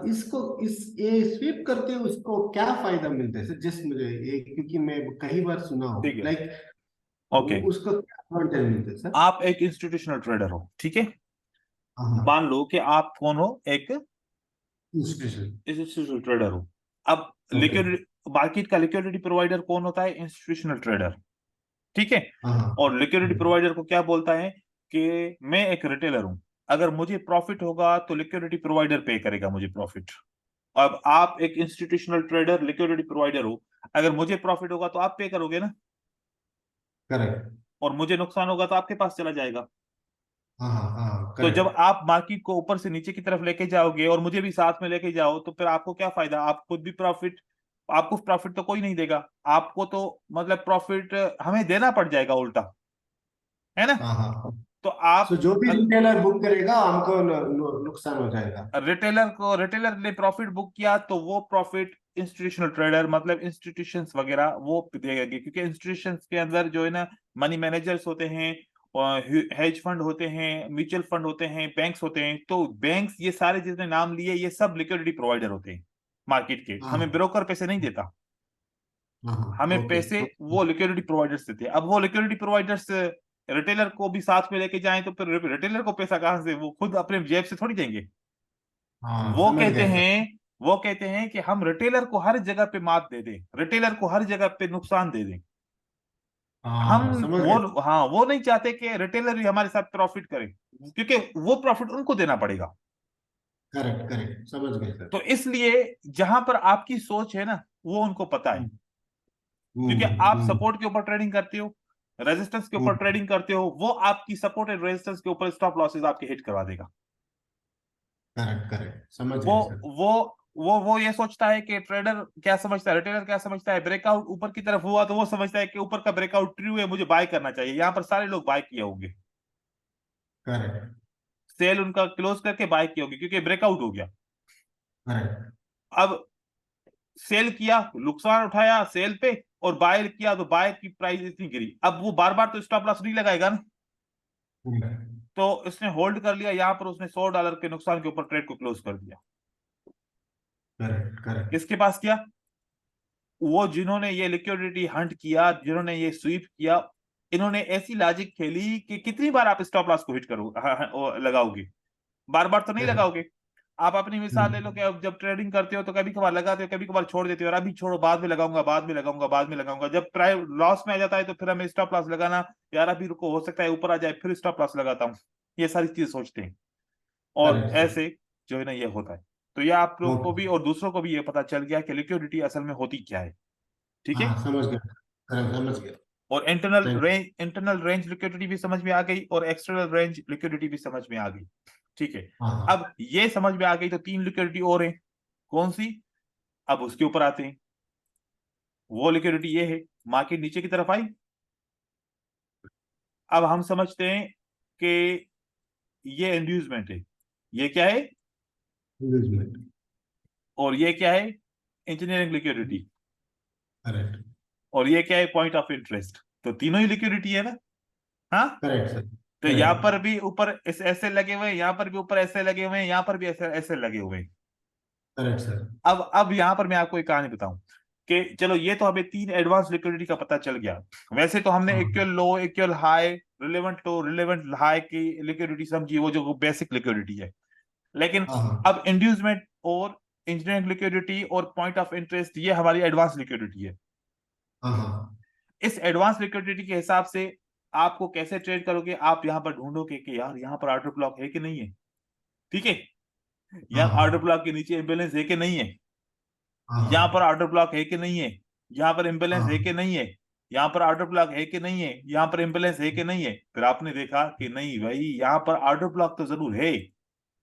इसको इस ये स्वीप करके उसको क्या फायदा मिलता है सर? जस्ट मुझे ये, क्योंकि मैं कई बार सुना ठीक हूँ है, लाइक ओके। उसको क्या एडवांटेज मिलता है सर? आप एक इंस्टीट्यूशनल ट्रेडर हो, ठीक है। हाँ। मान लो कि आप कौन हो, एक इंस्टीट्यूशन। इंस्टीट्यूशनल ट्रेडर हो। अब ओके। लिक्विडिटी, मार्केट का लिक्विडिटी प्रोवाइडर कौन होता है? इंस्टीट्यूशनल ट्रेडर, ठीक है। हाँ हाँ। और लिक्विडिटी प्रोवाइडर को क्या बोलता है कि मैं एक रिटेलर हूं, अगर मुझे प्रॉफिट होगा तो लिक्विडिटी प्रोवाइडर पे करेगा मुझे प्रॉफिट। अब आप एक इंस्टीट्यूशनल ट्रेडर लिक्विडिटी प्रोवाइडर हो, अगर मुझे प्रॉफिट होगा तो आप पे करोगे ना, करेक्ट। और मुझे नुकसान होगा तो आपके पास चला जाएगा। हाँ हाँ हाँ, तो जब करेक्ट। आप मार्केट को ऊपर से नीचे की तरफ लेके जाओगे और मुझे भी साथ में लेके जाओ, तो फिर आपको क्या फायदा? आप खुद भी प्रॉफिट, आपको प्रॉफिट तो कोई नहीं देगा, आपको तो मतलब प्रॉफिट हमें देना पड़ जाएगा उल्टा, है ना? हाँ हाँ। तो सो आप जो भी रिटेलर बुक करेगा हमको नुकसान हो जाएगा। रिटेलर ने प्रॉफिट बुक किया तो वो प्रॉफिट इंस्टीट्यूशनल ट्रेडर मतलब इंस्टीट्यूशंस वगैरह वो देंगे, क्योंकि इंस्टीट्यूशंस के अंदर जो है ना मनी मैनेजर्स होते हैं, हेज फंड होते हैं, म्यूचुअल फंड होते हैं, बैंक्स होते हैं। तो बैंक्स ये सारे जितने नाम लिए ये सब लिक्विडिटी प्रोवाइडर होते हैं मार्केट के, हाँ हमें ब्रोकर पैसे नहीं देता, हाँ हाँ, हमें ओके। पैसे वो लिक्विडिटी प्रोवाइडर्स देते हैं। अब वो लिक्विडिटी प्रोवाइडर्स रिटेलर को भी साथ में लेके जाएं तो फिर रिटेलर को पैसा कहां से, वो खुद अपने जेब से थोड़ी देंगे। हाँ, वो समझ कहते गए सर। हैं वो कहते हैं कि हम रिटेलर को हर जगह पे मात दे दें, रिटेलर को हर जगह पे नुकसान दे दें। हम हाँ, समझ गए। वो हाँ वो नहीं चाहते कि रिटेलर भी हमारे साथ प्रॉफिट करे, क्योंकि वो प्रॉफिट उनको देना पड़ेगा। करेक्ट करेक्ट, समझ गए सर। तो इसलिए जहां पर आपकी सोच है ना वो उनको पता है, हम्म क्योंकि हम्म आप हम्म सपोर्ट के ऊपर ट्रेडिंग करते हो, रेजिस्टेंस के ऊपर ट्रेडिंग करते हो, वो आपकी सपोर्ट एंड रेजिस्टेंस के ऊपर स्टॉप लॉसेस आपके हिट करवा देगा। करेक्ट करेक्ट, समझ वो गए सर। वो वो ये सोचता है कि ट्रेडर क्या समझता है, रिटेलर क्या समझता है, ब्रेकआउट ऊपर की तरफ हुआ तो वो समझता है कि ऊपर का ब्रेकआउट ट्रू है, मुझे बाय करना चाहिए। यहां पर सारे लोग बाय किए होंगे, करेक्ट सेल उनका क्लोज करके बाय किए होंगे क्योंकि ब्रेकआउट हो गया। करेक्ट अब सेल किया, नुकसान उठाया सेल पे, और बाय किया तो बाय की प्राइस इतनी गिरी, अब वो बार बार तो स्टॉप लॉस नहीं लगाएगा ना। तो इसने होल्ड कर लिया, यहां पर उसने $100 के नुकसान के ऊपर ट्रेड को क्लोज कर दिया। Correct correct. किसके पास किया? वो जिन्होंने ये लिक्विडिटी हंट किया, जिन्होंने ये स्वीप किया, इन्होंने ऐसी लॉजिक खेली कि कितनी बार आप स्टॉप लॉस को हिट करो, लगाओगे, बार बार तो नहीं लगाओगे। आप अपनी मिसाल ले लो कि अब जब ट्रेडिंग करते हो तो कभी कभार लगाते हो, कभी कभार छोड़ देते हो, और अभी छोड़ो बाद में लगाऊंगा, बाद में लगाऊंगा, बाद में लगाऊंगा, जब प्राइस लॉस में आ जाता है तो फिर हमें स्टॉप लॉस लगाना, यार अभी रुको, हो सकता है ऊपर आ जाए, फिर स्टॉप लॉस लगाता हूँ। ये सारी चीज सोचते हैं, और करेक्ट सर। ऐसे जो है ना ये होता है। तो ये आप लोग को ओके। भी और दूसरों को भी ये पता चल गया कि लिक्विडिटी असल में होती क्या है। ठीक है। हाँ, समझ गया। करेक्ट, समझ गया। और थैंक। इंटरनल रेंज लिक्विडिटी भी समझ में आ गई और एक्सटर्नल रेंज लिक्विडिटी भी समझ में आ गई। ठीक है। हाँ हाँ अब ये समझ में आ गई तो तीन लिक्विडिटी और है, कौन सी? अब उसके ऊपर आते हैं। वो लिक्विडिटी ये है, मार्केट नीचे की तरफ आई, अब हम समझते हैं कि ये इंड्यूसमेंट है, ये क्या है, इंगेजमेंट। और ये क्या है, इंजीनियरिंग लिक्विडिटी, करेक्ट और ये क्या है, पॉइंट ऑफ इंटरेस्ट। तो तीनों ही लिक्विडिटी है ना? हाँ। Correct sir. तो यहाँ करेक्ट पर भी ऊपर ऐसे लगे हुए हैं, यहाँ पर भी ऊपर ऐसे लगे हुए हैं, यहाँ पर भी ऐसे ऐसे लगे हुए हैं। Correct sir. अब यहाँ पर मैं आपको एक कहानी बताऊं कि चलो ये तो हमें तीन एडवांस लिक्विडिटी का पता चल गया। वैसे तो हमने हाँ इक्वल लो, इक्वल हाई, रिलेवेंट लो, रिलेवेंट हाई की लिक्विडिटी समझी, वो जो बेसिक लिक्विडिटी है। लेकिन हाँ हाँ अब इंड्यूसमेंट और इंजीनियरिंग लिक्विडिटी और पॉइंट ऑफ इंटरेस्ट ये हमारी एडवांस लिक्विडिटी है। हाँ हाँ इस एडवांस लिक्विडिटी के हिसाब से आपको कैसे ट्रेड करोगे, आप यहाँ पर ढूंढोगे कि यार यहाँ पर ऑर्डर ब्लॉक है कि नहीं है। ठीक है। हाँ यहाँ ऑर्डर हाँ ब्लॉक के नीचे इम्बेलेंस है कि नहीं है, हाँ यहाँ पर हाँ ऑर्डर ब्लॉक है कि नहीं है, यहाँ पर इम्बेलेंस है कि हाँ नहीं है, यहाँ पर ऑर्डर ब्लॉक है कि नहीं है, यहाँ पर इम्बेलेंस है कि नहीं है। फिर आपने देखा कि नहीं भाई, यहाँ पर ऑर्डर ब्लॉक तो जरूर है,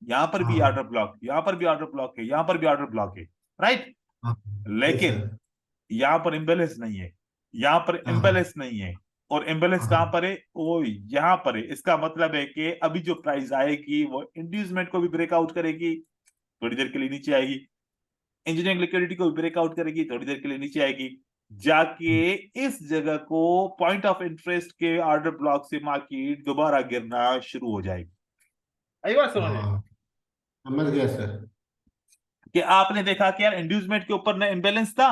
यहाँ पर भी हाँ ऑर्डर ब्लॉक, यहाँ पर भी ऑर्डर ब्लॉक है, यहाँ पर भी ऑर्डर ब्लॉक है, राइट। हाँ। यस लेकिन सर। यहाँ पर इम्बेलेंस नहीं है, यहाँ पर हाँ हाँ इम्बेलेंस नहीं है, और इम्बेलेंस कहाँ हाँ पर है, वो यहाँ पर है। इसका मतलब है कि अभी जो प्राइस आएगी वो इंड्यूसमेंट को भी ब्रेकआउट करेगी, थोड़ी देर के लिए नीचे आएगी, इंजीनियरिंग लिक्विडिटी को ब्रेकआउट करेगी, थोड़ी देर के लिए नीचे आएगी, जाके इस जगह को पॉइंट ऑफ इंटरेस्ट के ऑर्डर ब्लॉक से मार्केट दोबारा गिरना शुरू हो जाएगी। आई बात समझ में? हाँ, समझ गया सर। कि आपने देखा कि यार इंड्यूसमेंट के ऊपर ना इम्बेलेंस था,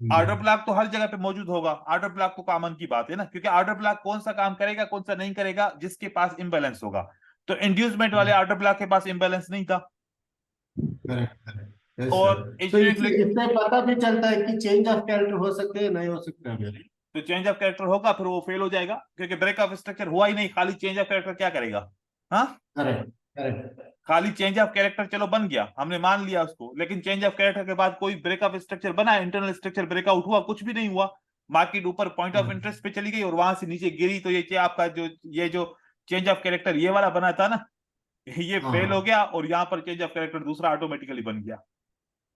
ऑर्डर हम्म, ब्लॉक तो हर जगह पे मौजूद होगा, ऑर्डर ब्लॉक तो कॉमन की बात है ना, क्योंकि ऑर्डर ब्लॉक कौन सा काम करेगा कौन सा नहीं करेगा, जिसके पास इम्बेलेंस होगा। तो इंड्यूसमेंट वाले ऑर्डर ब्लॉक के पास इम्बेलेंस नहीं था, करेक्ट करेक्ट, यस और सर। तो इससे इंजीनियरिंग, इससे पता भी चलता है कि चेंज ऑफ कैरेक्टर हो सकते हैं, नहीं हो सकते हैं मेरे। तो चेंज ऑफ कैरेक्टर होगा, फिर वो फेल हो जाएगा, क्योंकि ब्रेक ऑफ स्ट्रक्चर हुआ ही नहीं, खाली चेंज ऑफ कैरेक्टर क्या करेगा? हाँ। Correct correct. खाली चेंज ऑफ कैरेक्टर चलो बन गया, हमने मान लिया उसको, लेकिन चेंज ऑफ कैरेक्टर के बाद कोई ब्रेकअप स्ट्रक्चर बना, इंटरनल स्ट्रक्चर ब्रेकआउट हुआ, कुछ भी नहीं हुआ। मार्केट ऊपर पॉइंट ऑफ इंटरेस्ट पे चली गई और वहां से नीचे गिरी, तो ये आपका जो चेंज ऑफ कैरेक्टर ये वाला बना था ना, ये हाँ फेल हो हाँ, गया, और यहाँ पर चेंज ऑफ कैरेक्टर दूसरा ऑटोमेटिकली बन गया।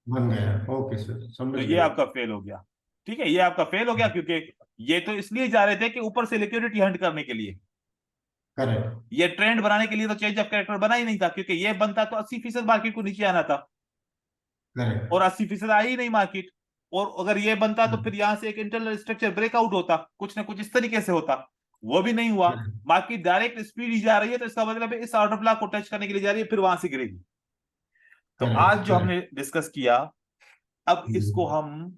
बन गया। ओके सर, तो समझ ये गए। आपका फेल हो गया। ठीक है, ये आपका फेल हो गया, क्योंकि ये तो इसलिए जा रहे थे कि ऊपर से लिक्विडिटी हंट करने के लिए, करेक्ट। ये ट्रेंड बनाने के लिए तो चेंज ऑफ कैरेक्टर बना ही नहीं था, क्योंकि ये बनता तो 80% मार्केट को नीचे आना था, करेक्ट। और 80% आई ही नहीं मार्केट। और अगर ये बनता तो फिर यहां से एक इंटरनल स्ट्रक्चर ब्रेकआउट होता, कुछ ना कुछ इस तरीके से होता, वो भी नहीं हुआ। करेक्ट। मार्केट डायरेक्ट स्पीड ही जा रही है, तो इसका मतलब है इस ऑर्डर ब्लॉक को टच करने के लिए जा रही है, फिर वहां से गिरेगी। तो आज करेक्ट। जो हमने डिस्कस किया, अब इसको करेक्ट। हम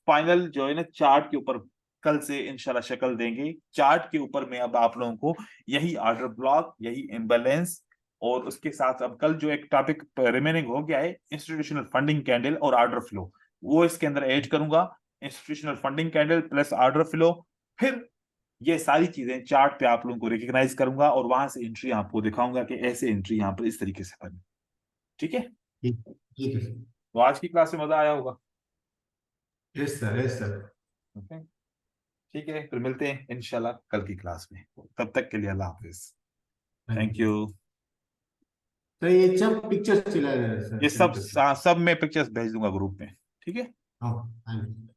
फाइनल जो है ना चार्ट के ऊपर कल से इंशाल्लाह शक्ल देंगे। चार्ट के ऊपर में अब आप लोगों को यही ऑर्डर ब्लॉक, यही इम्बैलेंस, और उसके साथ अब कल जो एक टॉपिक रिमेनिंग हो गया है, इंस्टीट्यूशनल फंडिंग कैंडल और ऑर्डर फ्लो, वो इसके अंदर ऐड करूंगा। Institutional funding candle plus order flow, फिर ये सारी चीजें चार्ट पे आप लोगों को रिकग्नाइज करूंगा, और वहां से एंट्री आपको दिखाऊंगा कि ऐसे एंट्री यहाँ पर इस तरीके से बनी। ठीक है, ठीक। ठीक है सर। तो आज की क्लास में मजा आया होगा। Yes sir, yes sir. Okay, ठीक है, फिर मिलते हैं इंशाल्लाह कल की क्लास में। तब तक के लिए अल्लाह हाफिज। Thank thank you. यू। तो ये सब पिक्चर्स चला रहे हैं सर ये सेंड सब करके। सब मैं पिक्चर्स भेज दूंगा ग्रुप में। ठीक है। हाँ, थैंक यू।